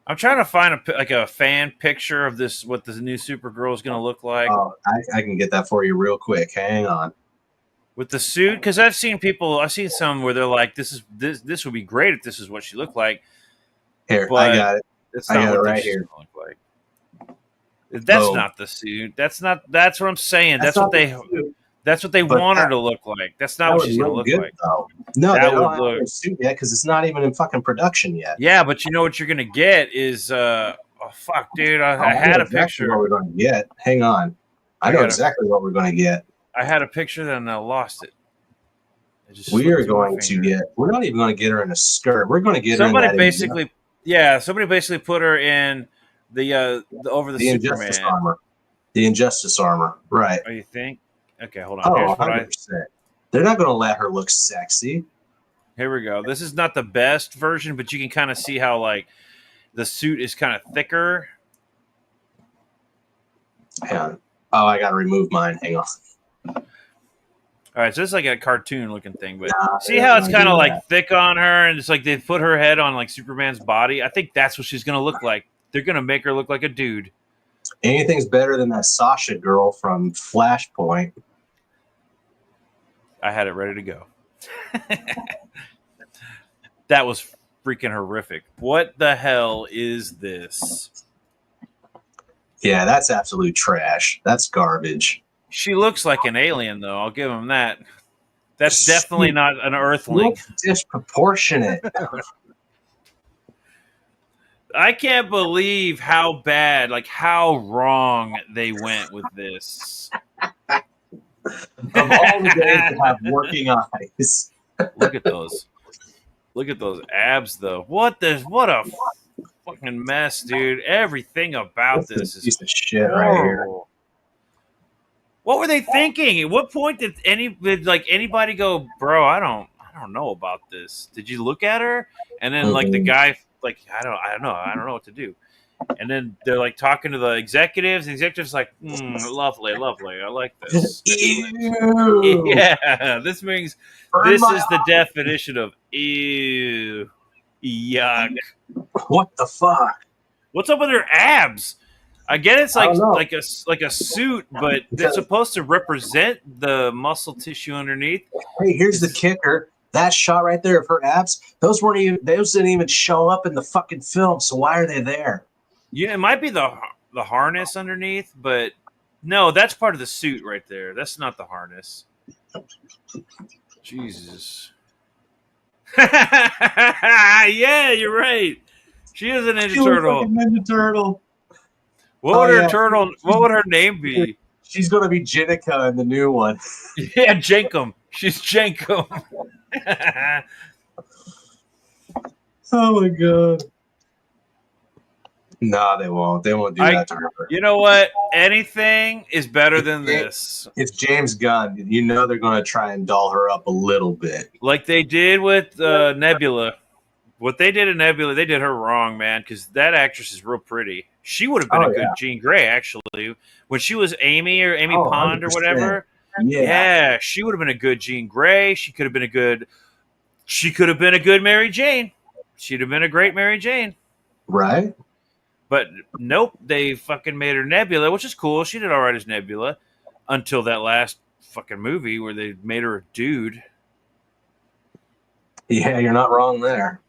I'm trying to find a fan picture of this, what the new Supergirl is going to look like. Oh, I can get that for you real quick. Hang on. With the suit, because I've seen some where they're like, this would be great if this is what she looked like. Here, I got it. I got it right here. Look like. That's not the suit. That's what I'm saying. That's what they want her to look like. That's not what she's going to look like. Though. No, that would look a suit yet because it's not even in fucking production yet. Yeah, but you know what you're going to get is oh fuck, dude. I had a picture. What we're going to get? Hang on. I know exactly what we're going to get. I had a picture and I lost it. We are going to get. We're not even going to get her in a skirt. We're going to get somebody her in basically. Somebody basically put her in the over the Superman Injustice armor. The Injustice armor, right? Oh, you think? Okay, hold on. Oh, 100%. They're not going to let her look sexy. Here we go. This is not the best version, but you can kind of see how like the suit is kind of thicker. Hang on. Oh, I got to remove mine. Hang on. All right, so it's like a cartoon-looking thing, but see how it's kind of like thick on her, and it's like they put her head on like Superman's body. I think that's what she's going to look like. They're going to make her look like a dude. Anything's better than that Sasha girl from Flashpoint. I had it ready to go. That was freaking horrific. What the hell is this? Yeah, that's absolute trash. That's garbage. She looks like an alien, though. I'll give him that. That's definitely not an Earthling. Disproportionate. I can't believe how bad, like how wrong they went with this. Of all the days to have working eyes. Look at those. Look at those abs, though. What a fucking mess, dude. Everything about this is piece of shit right here. What were they thinking? At what point did anybody go, bro, I don't I don't know about this. Did you look at her? And then like the guy, like I don't know what to do. And then they're like talking to the executives. The executives like, lovely, I like this. Ew. Yeah, this means Burn this my is the definition of ew, yuck. What the fuck? What's up with her abs? I get it's I don't know. like a suit, but they're supposed to represent the muscle tissue underneath. Hey, here's the kicker. That shot right there of her abs, those didn't even show up in the fucking film, so why are they there? Yeah, it might be the harness underneath, but no, that's part of the suit right there. That's not the harness. Jesus. Yeah, you're right. She is a Ninja Turtle. Ninja Turtle. What would her name be? She's gonna be Jenica in the new one. Yeah, Jankum. She's Jankum. Oh my god. No, they won't. They won't do that to her. You know what? Anything is better than this. It's James Gunn. You know they're going to try and doll her up a little bit. Like they did with Nebula. What they did in Nebula, they did her wrong, man, because that actress is real pretty. She would have been a good Jean Grey, actually. When she was Amy Pond 100%. Or whatever. Yeah, she would have been a good Jean Grey. She could have been a good Mary Jane. She'd have been a great Mary Jane. Right? But nope, they fucking made her Nebula, which is cool. She did all right as Nebula until that last fucking movie where they made her a dude. Yeah, you're not wrong there.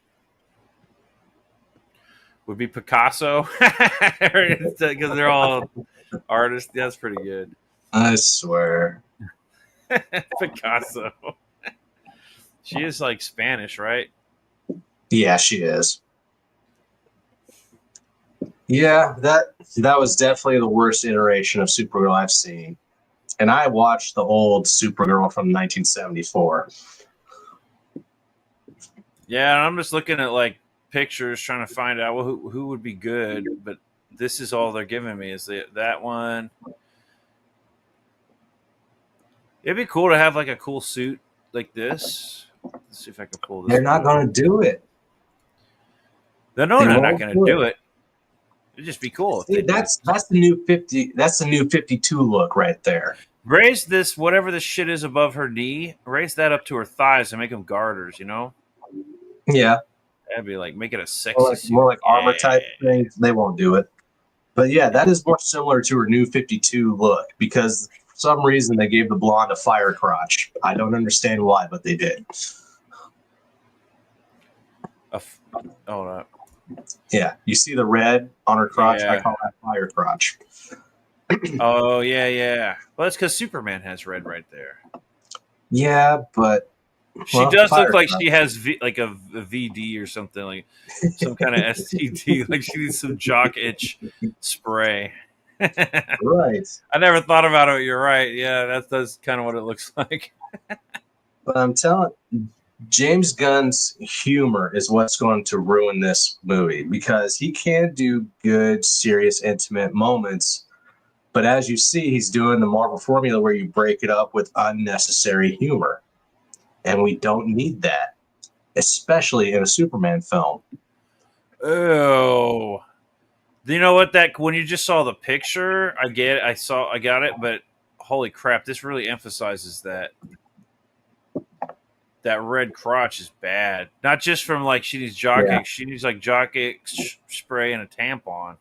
Would be Picasso because they're all artists. That's pretty good. I swear. Picasso. She is like Spanish, right? Yeah, she is. Yeah, that was definitely the worst iteration of Supergirl I've seen. And I watched the old Supergirl from 1974. Yeah, and I'm just looking at like pictures trying to find out who would be good, but this is all they're giving me is that one. It'd be cool to have like a cool suit like this. Let's see if I can pull this. They're not going to do it. They're not going to do it. It'd just be cool. See, that's the new 50. That's the new 52 look right there. Raise this whatever this shit is above her knee. Raise that up to her thighs and make them garters. You know? Yeah. That'd be like make it a sexy, more like armor type things. They won't do it. But yeah, that is more similar to her new 52 look because for some reason they gave the blonde a fire crotch. I don't understand why, but they did. Yeah, you see the red on her crotch? Yeah. I call that fire crotch. Oh, yeah. Well, that's because Superman has red right there. Yeah, but... She does look like she has a VD or something, like some kind of STD. Like she needs some jock itch spray. Right. I never thought about it. You're right. Yeah, that's kind of what it looks like. But I'm telling James Gunn's humor is what's going to ruin this movie because he can do good, serious, intimate moments. But as you see, he's doing the Marvel formula where you break it up with unnecessary humor. And we don't need that, especially in a Superman film. Oh, you know what? That when you just saw the picture, I get it. I got it. But holy crap, this really emphasizes that red crotch is bad. Not just from like she needs jock ache. She needs like jock ache spray and a tampon.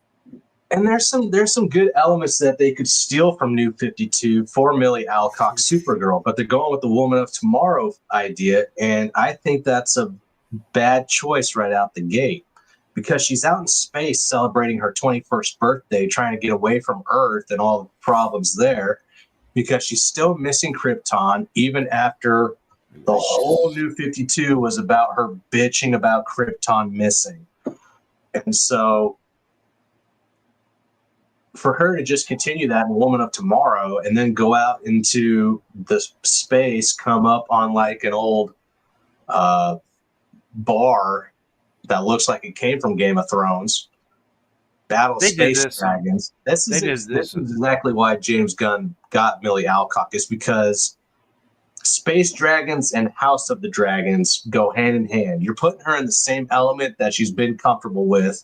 And there's some good elements that they could steal from New 52 for Millie Alcock's Supergirl, but they're going with the Woman of Tomorrow idea, and I think that's a bad choice right out the gate because she's out in space celebrating her 21st birthday, trying to get away from Earth and all the problems there because she's still missing Krypton even after the whole New 52 was about her bitching about Krypton missing. And so for her to just continue that in Woman of Tomorrow and then go out into the space, come up on like an old bar that looks like it came from Game of Thrones, battle space dragons. This is exactly why James Gunn got Millie Alcock, is because Space Dragons and House of the Dragons go hand in hand. You're putting her in the same element that she's been comfortable with.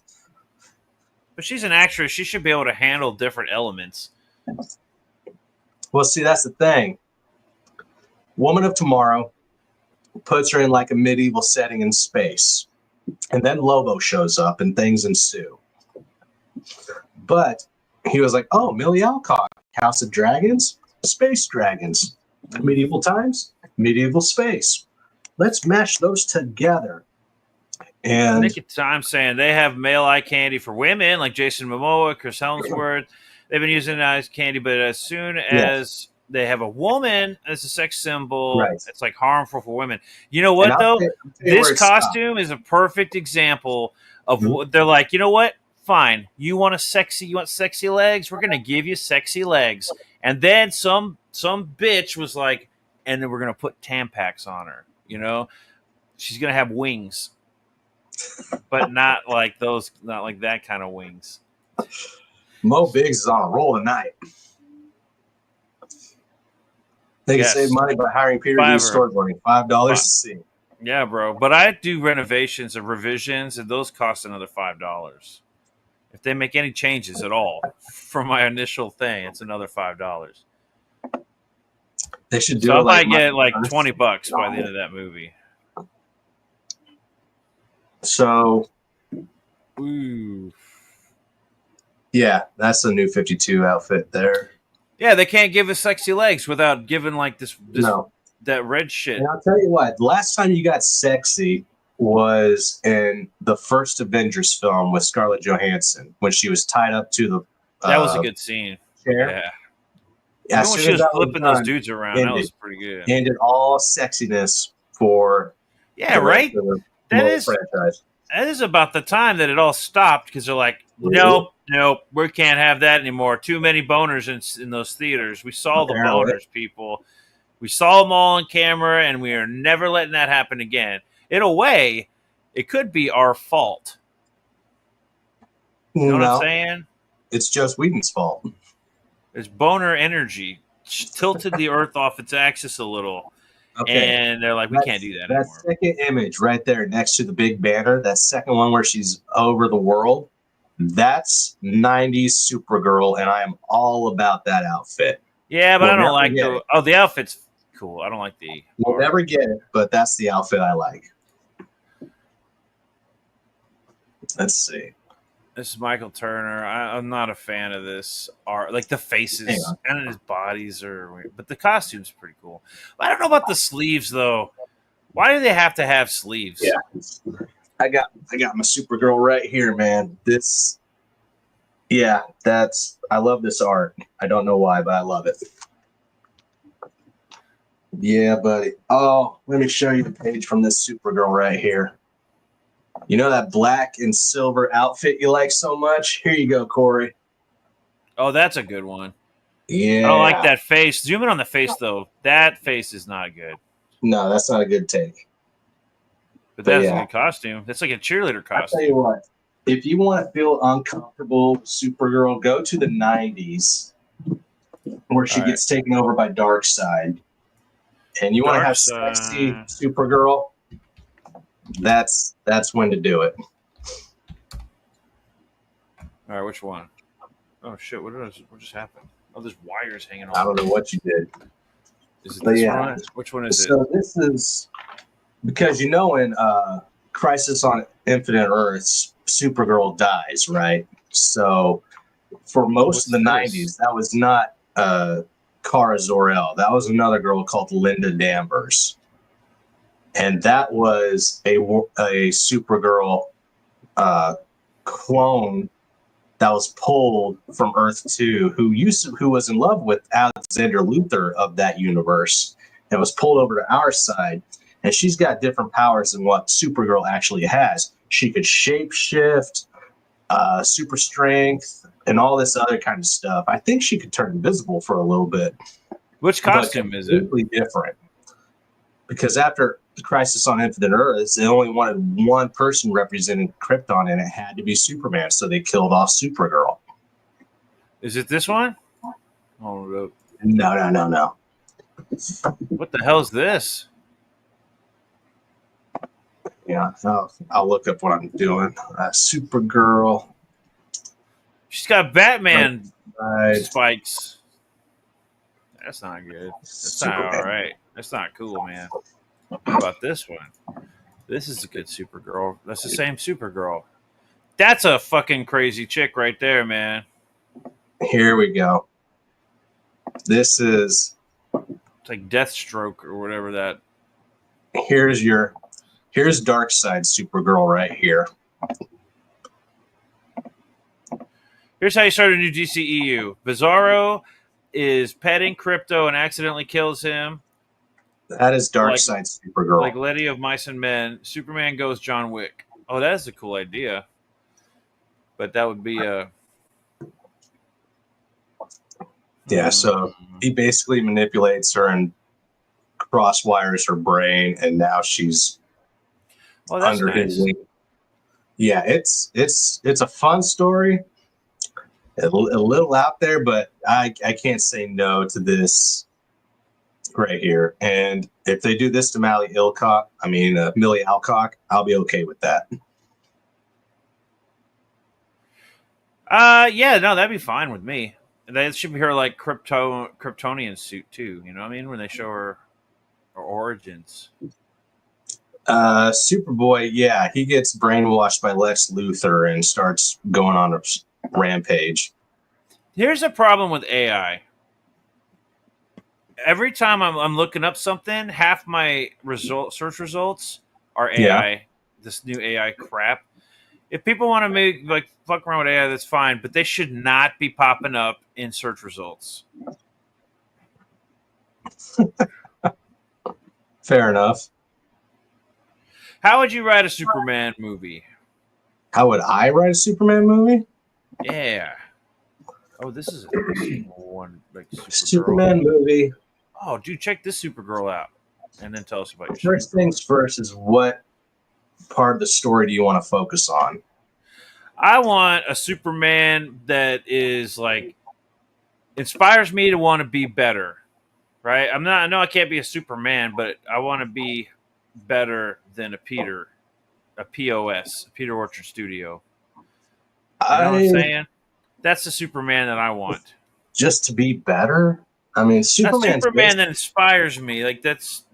But she's an actress. She should be able to handle different elements. Well, see, that's the thing. Woman of Tomorrow puts her in like a medieval setting in space. And then Lobo shows up and things ensue. But he was like, oh, Millie Alcock, House of Dragons, Space Dragons. Medieval times, medieval space. Let's mash those together. And Nick at Time saying they have male eye candy for women like Jason Momoa, Chris Helmsworth. They've been using eye candy, but as soon as they have a woman as a sex symbol, it's like harmful for women. You know what, though? This costume is a perfect example of what they're like, you know what? Fine. You want sexy legs? We're going to give you sexy legs. And then some bitch was like, and then we're going to put Tampax on her. You know, she's going to have wings, but not like that kind of wings. Mo Biggs is on a roll tonight. They can save money by hiring Peter to do storyboarding. $5 a scene. Yeah, bro. But I do renovations and revisions, and those cost another $5. If they make any changes at all from my initial thing, it's another $5. They should do so it. I might get like $20 by the end of that movie. So, ooh, yeah, that's the new 52 outfit there. Yeah, they can't give us sexy legs without giving like this that red shit. And I'll tell you what, the last time you got sexy was in the first Avengers film with Scarlett Johansson when she was tied up to the that was a good scene. Chair. Yeah, when she was flipping those dudes around, that was pretty good. Ended all sexiness for right. That is about the time that it all stopped because they're like, nope, we can't have that anymore. Too many boners in those theaters. We saw the boners, people. We saw them all on camera, and we are never letting that happen again. In a way, it could be our fault. You know what I'm saying? It's Joss Whedon's fault. There's boner energy. Tilted the Earth off its axis a little. Okay. And they're like, we can't do that anymore. That second image right there next to the big banner, that second one where she's over the world, that's 90s Supergirl, and I am all about that outfit. Yeah, but I don't like the outfit's cool. I don't like the... We'll never get it, but that's the outfit I like. Let's see. This is Michael Turner. I'm not a fan of this art. Like the faces and his bodies are weird, but the costume's pretty cool. I don't know about the sleeves though. Why do they have to have sleeves? Yeah, I got my Supergirl right here, man. I love this art. I don't know why, but I love it. Yeah, buddy. Oh, let me show you the page from this Supergirl right here. You know that black and silver outfit you like so much? Here you go, Corey. Oh, that's a good one. Yeah. I don't like that face. Zoom in on the face, though. That face is not good. No, that's not a good take. But that's a good costume. That's like a cheerleader costume. I'll tell you what. If you want to feel uncomfortable with Supergirl, go to the 90s where she gets taken over by Darkseid. And you want to have sexy Supergirl, that's when to do it. All right, which one? Oh shit! What just happened? Oh, there's wires hanging on. I don't know what you did. Is it this one? Which one is it? So this is because in Crisis on Infinite Earths, Supergirl dies, right? So for most of the 90s, that was not Kara Zor-El. That was another girl called Linda Danvers. And that was a Supergirl clone that was pulled from Earth 2, who was in love with Alexander Luthor of that universe, and was pulled over to our side. And she's got different powers than what Supergirl actually has. She could shapeshift, super strength, and all this other kind of stuff. I think she could turn invisible for a little bit. Which costume is it? Completely different. Because after the Crisis on Infinite Earths, they only wanted one person representing Krypton, and it had to be Superman, so they killed off Supergirl. Is it this one? Oh, no. What the hell's this? Yeah, I'll look up what I'm doing. Supergirl. She's got Batman Right. spikes. That's not good. That's not all Superman. right. That's not cool, man. How about this one? This is a good Supergirl. That's the same Supergirl. That's a fucking crazy chick right there, man. Here we go. This is It's like Deathstroke or whatever that. here's Darkseid Supergirl right here. Here's how you start a new DCEU. Bizarro is petting Crypto and accidentally kills him. That is Darkseid Supergirl. Like Letty of Mice and Men. Superman goes John Wick. Oh, that is a cool idea. But that would be Yeah, so he basically manipulates her and crosswires her brain, and now she's under his wing. Yeah, it's a fun story. A little out there, but I can't say no to this right here. And if they do this to Millie Alcock, I'll be okay with that. Yeah, no, that'd be fine with me. That should be her like Kryptonian suit too. You know what I mean? When they show her origins. Superboy, yeah, he gets brainwashed by Lex Luthor and starts going on a rampage. Here's a problem with AI. Every time I'm looking up something, half my search results are AI. Yeah. This new AI crap. If people want to make fuck around with AI, that's fine, but they should not be popping up in search results. Fair enough. How would you write a Superman movie? How would I write a Superman movie? Yeah. Oh, this is one like Superman movie. Oh, dude, check this Supergirl out, and then tell us about your. First things first is what part of the story do you want to focus on? I want a Superman that is like inspires me to want to be better. Right? I know I can't be a Superman, but I want to be better than a Peter Orchard Studio. You know what I'm saying? That's the Superman that I want. Just to be better? I mean, Superman that inspires me. Like that's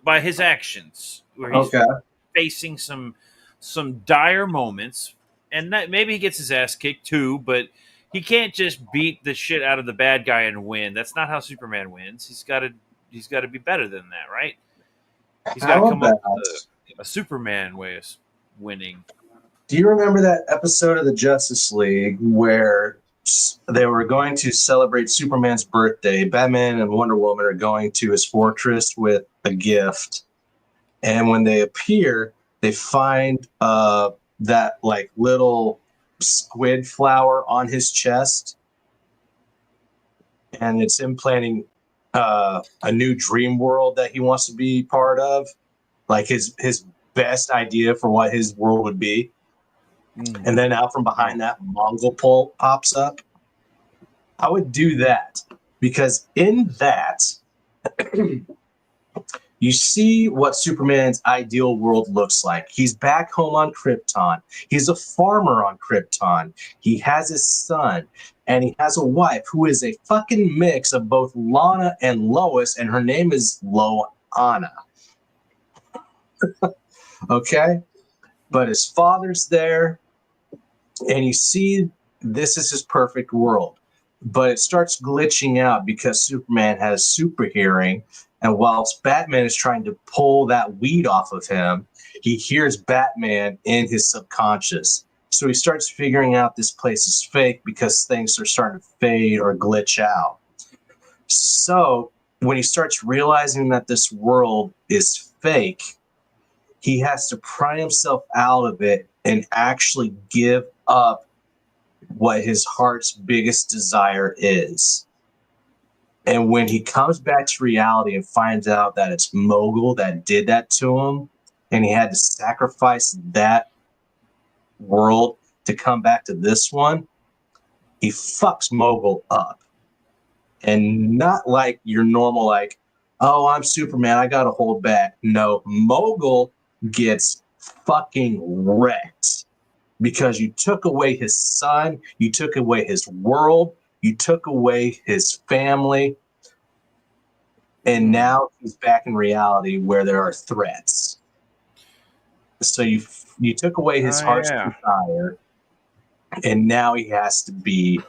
by his actions, where he's facing some dire moments, and that maybe he gets his ass kicked too, but he can't just beat the shit out of the bad guy and win. That's not how Superman wins. He's got to be better than that, right? He's got to come up with a Superman way of winning. Do you remember that episode of the Justice League where they were going to celebrate Superman's birthday? Batman and Wonder Woman are going to his fortress with a gift. And when they appear, they find that like little squid flower on his chest. And it's implanting a new dream world that he wants to be part of. Like his best idea for what his world would be. And then out from behind that, Mongol pole pops up. I would do that because in that, you see what Superman's ideal world looks like. He's back home on Krypton. He's a farmer on Krypton. He has his son, and he has a wife who is a fucking mix of both Lana and Lois, and her name is Loana. Okay? But his father's there. And you see, this is his perfect world. But it starts glitching out because Superman has super hearing. And whilst Batman is trying to pull that weed off of him, he hears Batman in his subconscious. So he starts figuring out this place is fake because things are starting to fade or glitch out. So when he starts realizing that this world is fake, he has to pry himself out of it and actually give up what his heart's biggest desire is. And when he comes back to reality and finds out that it's Mogul that did that to him, and he had to sacrifice that world to come back to this one, he fucks Mogul up. and not like your normal, like, oh, I'm Superman, I gotta hold back. No, Mogul gets fucking wrecked because you took away his son, you took away his world, you took away his family, and now he's back in reality where there are threats. So you took away his heart's desire, and now he has to be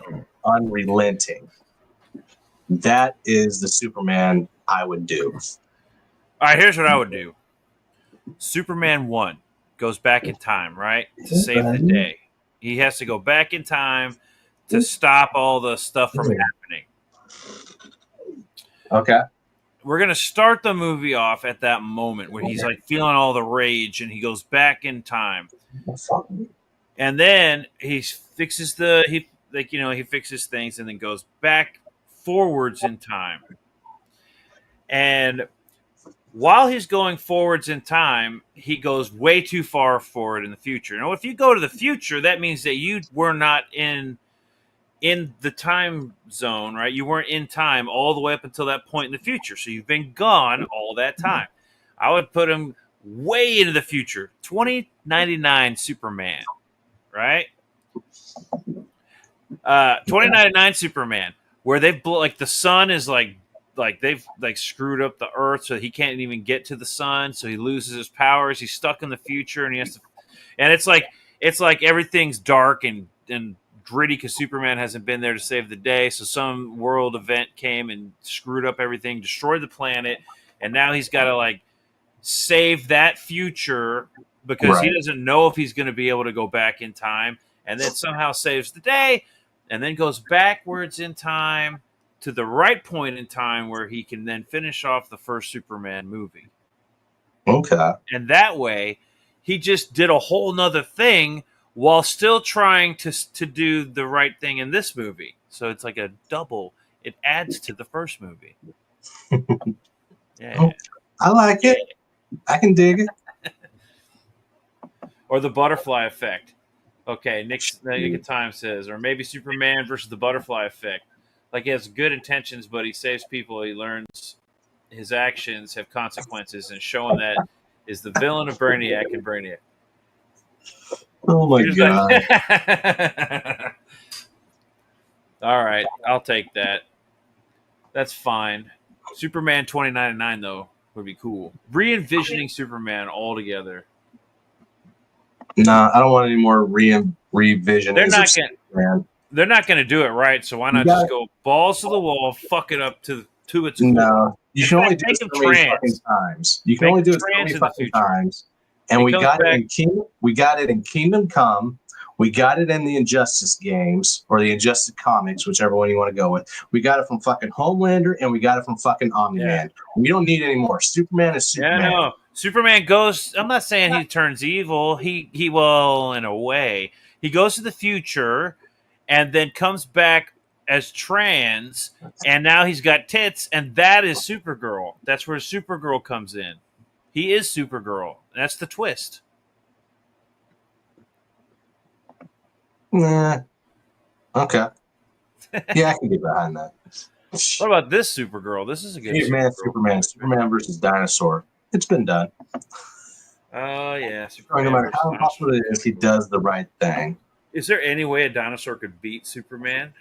unrelenting. That is the Superman I would do. All right, here's what I would do. Superman 1 goes back in time, right? To save the day. He has to go back in time to stop all the stuff from happening. Okay. We're going to start the movie off at that moment when he's like feeling all the rage and he goes back in time. And then he fixes he fixes things and then goes back forwards in time. And while he's going forwards in time, he goes way too far forward in the future. Now, if you go to the future, that means that you were not in the time zone, right? You weren't in time all the way up until that point in the future. So you've been gone all that time. I would put him way into the future. 2099 Superman, right? 2099 Superman, where they've the sun is like they've screwed up the Earth, so he can't even get to the sun, so he loses his powers. He's stuck in the future, and he has to. And it's like everything's dark and gritty because Superman hasn't been there to save the day. So some world event came and screwed up everything, destroyed the planet, and now he's got to save that future because he doesn't know if he's going to be able to go back in time, and then somehow saves the day, and then goes backwards in time to the right point in time where he can then finish off the first Superman movie. Okay. And that way, he just did a whole nother thing while still trying to do the right thing in this movie. So it's like a double. It adds to the first movie. Yeah. I like it. I can dig it. Or the butterfly effect. Okay, Nick at Time says, or maybe Superman versus the butterfly effect. Like he has good intentions, but he saves people. He learns his actions have consequences, and showing that is the villain of Brainiac and Brainiac. Oh my god! All right, I'll take that. That's fine. Superman 2099 though would be cool. Re-envisioning Superman altogether. No, I don't want any more revision. They're not going to do it right. So why not just go balls to the wall, fuck it up to its core? No, you can only do it so many fucking times. You can only do it so many fucking times. And we got it in Kingdom. We got it in Kingdom Come. We got it in the Injustice games or the Injustice comics, whichever one you want to go with. We got it from fucking Homelander and we got it from fucking Omni-Man. We don't need any more. Superman is Superman. Yeah, no. Superman goes. I'm not saying he turns evil. He will in a way. He goes to the future and then comes back as trans, and now he's got tits, and that is Supergirl. That's where Supergirl comes in. He is Supergirl. That's the twist. Nah. Okay. Yeah, I can get behind that. What about this Supergirl? This is a good Superman versus Dinosaur. It's been done. Oh, yeah. No matter how impossible it is, he does the right thing. Is there any way a dinosaur could beat Superman?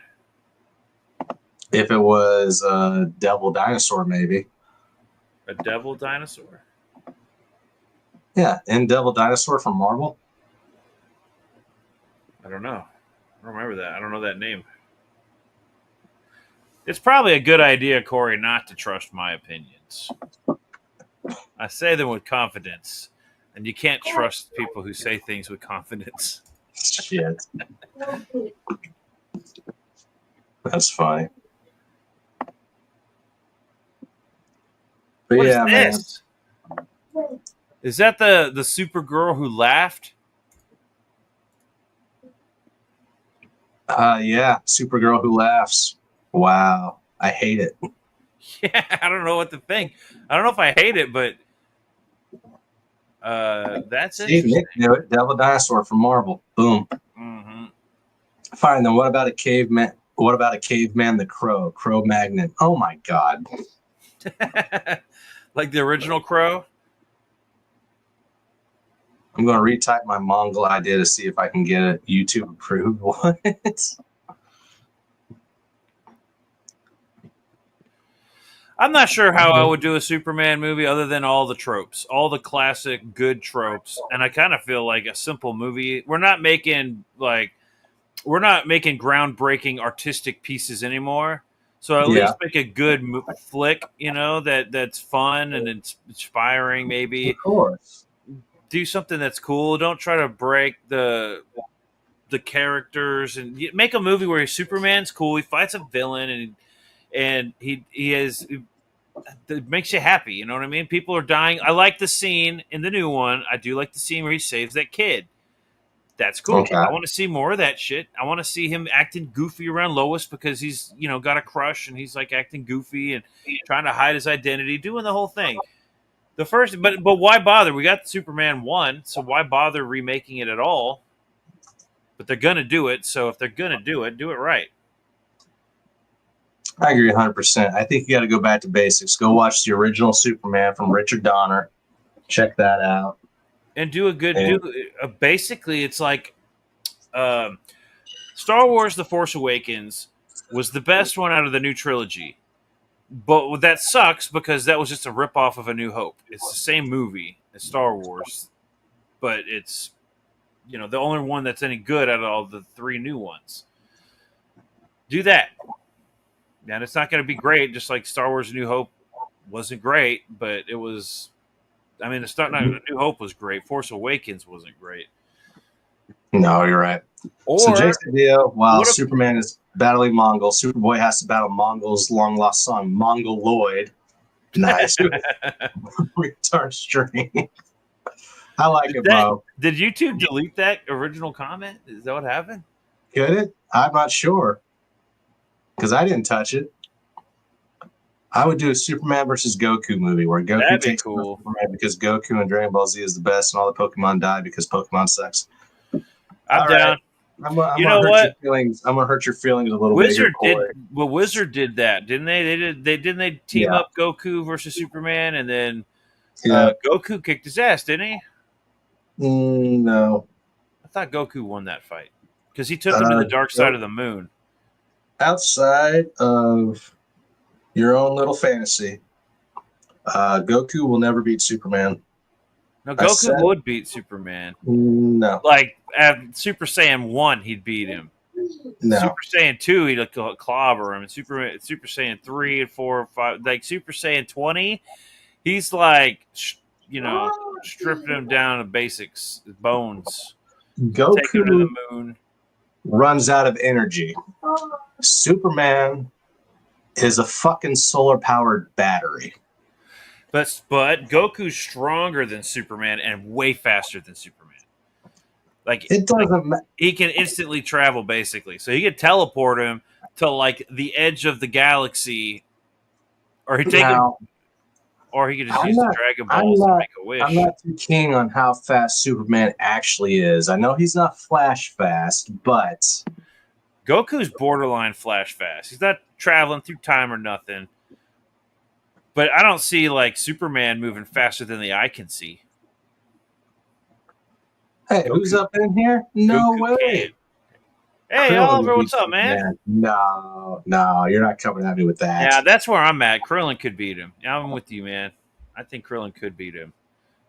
If it was a devil dinosaur, maybe. A devil dinosaur? Yeah, and Devil Dinosaur from Marvel. I don't know. I don't remember that. I don't know that name. It's probably a good idea, Corey, not to trust my opinions. I say them with confidence, and you can't trust people who say things with confidence. Shit. That's funny. But What yeah, is this? Man. Is that the Supergirl who laughed? Yeah, Supergirl who laughs. Wow, I hate it. Yeah, I don't know what to think. I don't know if I hate it, but that's Steve Nick knew it. Devil Dinosaur from Marvel. Boom. Mm-hmm. Fine. Then what about a caveman? What about a caveman, the Crow? Crow Magnet. Oh my God. Like the original Crow? I'm going to retype my Mongol idea to see if I can get a YouTube approved one. I'm not sure how I would do a Superman movie other than all the tropes, all the classic good tropes. And I kind of feel like a simple movie. We're not making groundbreaking artistic pieces anymore. So at least make a good flick, that's fun and it's inspiring. Maybe of course, do something that's cool. Don't try to break the characters and make a movie where Superman's cool. He fights a villain and he has. It makes you happy, you know what I mean? People are dying. I like the scene in the new one. I do like the scene where he saves that kid. That's cool. Okay. I want to see more of that shit. I want to see him acting goofy around Lois because he's, got a crush and he's like acting goofy and trying to hide his identity, doing the whole thing. The first, but why bother? We got Superman 1, so why bother remaking it at all? But they're gonna do it, so if they're gonna do it right. I agree 100%. I think you got to go back to basics. Go watch the original Superman from Richard Donner. Check that out. And do a good basically it's like Star Wars The Force Awakens was the best one out of the new trilogy. But that sucks because that was just a ripoff of A New Hope. It's the same movie as Star Wars, but it's the only one that's any good out of all the 3 new ones. Do that. And it's not going to be great, just like Star Wars A New Hope wasn't great, but it was. I mean, A New Hope was great. Force Awakens wasn't great. No, you're right. So Jason Dio, while Superman is battling Mongols, Superboy has to battle Mongols' long-lost son, Mongoloid. Nice. Retard string. I like it, bro. Did YouTube delete that original comment? Is that what happened? Could it? I'm not sure. Because I didn't touch it. I would do a Superman versus Goku movie where Goku takes cool. Superman because Goku and Dragon Ball Z is the best and all the Pokemon die because Pokemon sucks. I'm down. I'm gonna hurt your feelings a little bit. Wizard did that, didn't they? They team up Goku versus Superman, and then Goku kicked his ass, didn't he? No, I thought Goku won that fight because he took him to the dark side of the moon. Outside of your own little fantasy, Goku will never beat Superman. No, Goku would beat Superman. No. Like, at Super Saiyan 1, he'd beat him. No. Super Saiyan 2, he'd clobber him. And Super Saiyan 3 and 4 and 5, like Super Saiyan 20, he's like, stripping him down to basics, bones. Goku take him to the moon. Runs out of energy. Superman is a fucking solar-powered battery. But Goku's stronger than Superman and way faster than Superman. Like it doesn't. He can instantly travel, basically. So he could teleport him to like the edge of the galaxy, or he could just use the Dragon Balls to make a wish. I'm not too keen on how fast Superman actually is. I know he's not flash fast, but Goku's borderline flash fast. He's not traveling through time or nothing. But I don't see like Superman moving faster than the eye can see. Hey, who's up in here? No way. Can. Hey, Krillin Oliver, what's up, man? No, you're not coming at me with that. Yeah, that's where I'm at. Krillin could beat him. Yeah, I'm with you, man. I think Krillin could beat him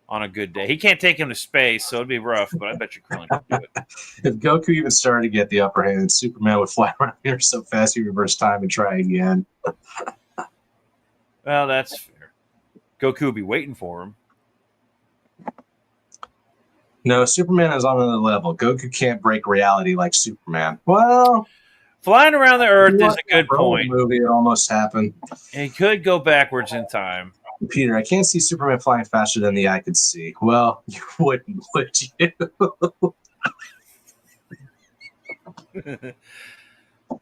on a good day. He can't take him to space, so it'd be rough, but I bet you Krillin could do it. If Goku even started to get the upper hand, Superman would fly around here so fast he'd reverse time and try again. Well, that's fair. Goku would be waiting for him. No, Superman is on another level. Goku can't break reality like Superman. Well, flying around the Earth is a good point. Movie, it almost happened. He could go backwards in time. Peter, I can't see Superman flying faster than the eye could see. Well, you wouldn't, would you? Wait a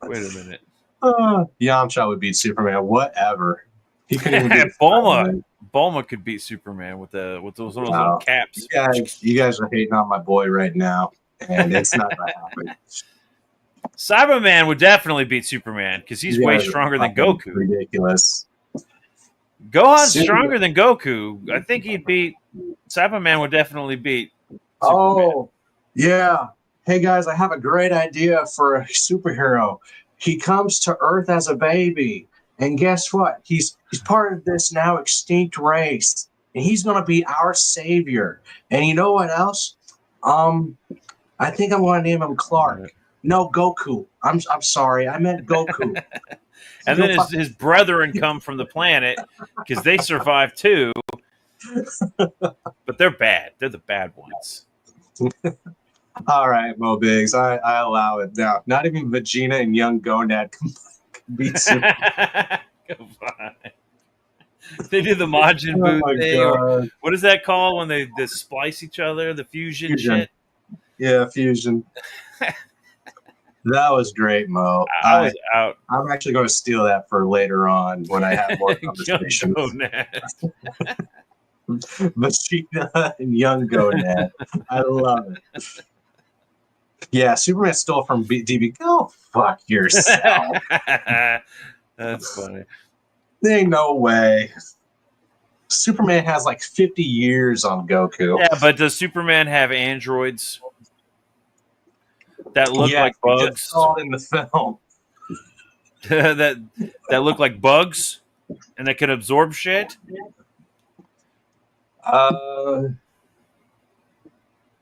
minute. Yamcha would beat Superman. Whatever. He couldn't even beat Bulma could beat Superman with those little caps. You guys are hating on my boy right now, and it's not going to happen. Cyberman would definitely beat Superman because he's way stronger than Goku. Ridiculous. Gohan's stronger than Goku. I think he'd beat Cyberman. Would definitely beat Superman. Oh, yeah. Hey guys, I have a great idea for a superhero. He comes to Earth as a baby, and guess what? He's part of this now extinct race, and he's gonna be our savior. And you know what else? I think I'm gonna name him Clark. No, Goku. I'm sorry. I meant Goku. And then his brethren come from the planet because they survive too. But they're bad. They're the bad ones. All right, Mo Biggs. I allow it now. Not even Vegeta and Young Gonad can beat Superman. They do the Majin Buu thing. God. What is that called when they splice each other? The fusion shit? Yeah, fusion. That was gret, Mo. I was out. I'm actually going to steal that for later on when I have more conversations. Vegeta and Young Gonad. I love it. Yeah, Superman stole from DB. Go fuck yourself. That's funny. There ain't no way. Superman has like 50 years on Goku. Yeah, but does Superman have androids that look like bugs? All in the film. that look like bugs and that can absorb shit?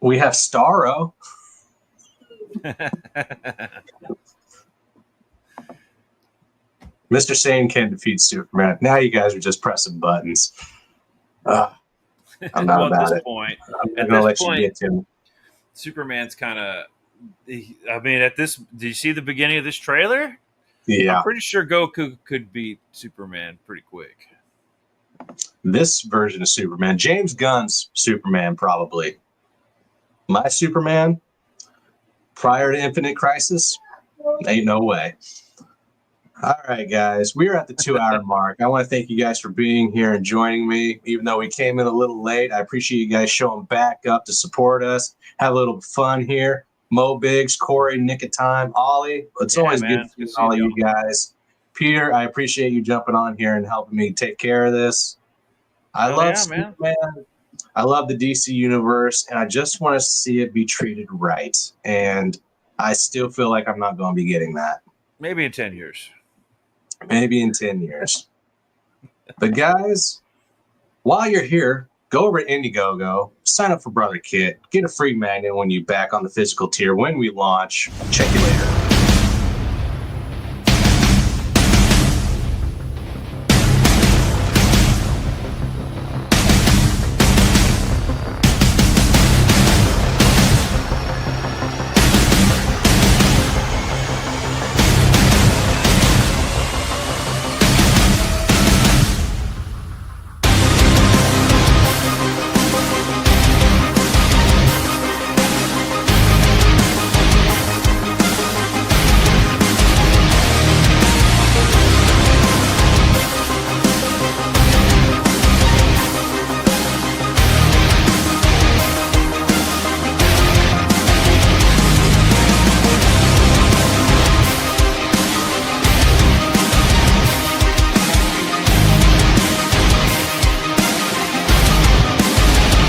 We have Starro. Mr. Sane can defeat Superman. Now you guys are just pressing buttons. I'm not about it. I'm going to let you get to him. Superman's kind of... I mean, do you see the beginning of this trailer? Yeah. I'm pretty sure Goku could beat Superman pretty quick. This version of Superman, James Gunn's Superman, probably. My Superman, prior to Infinite Crisis, ain't no way. All right, guys, we're at the 2-hour mark. I want to thank you guys for being here and joining me. Even though we came in a little late, I appreciate you guys showing back up to support us. Have a little fun here. Mo Biggs, Corey, Nick of Time, Ollie. It's always good to see all of you guys. Peter, I appreciate you jumping on here and helping me take care of this. I love Superman. I love the DC universe, and I just want to see it be treated right. And I still feel like I'm not going to be getting that. Maybe in 10 years. Maybe in 10 years. But guys, while you're here, go over to Indiegogo, sign up for Brother Kit, get a free magnet when you're back on the physical tier when we launch. Check you later.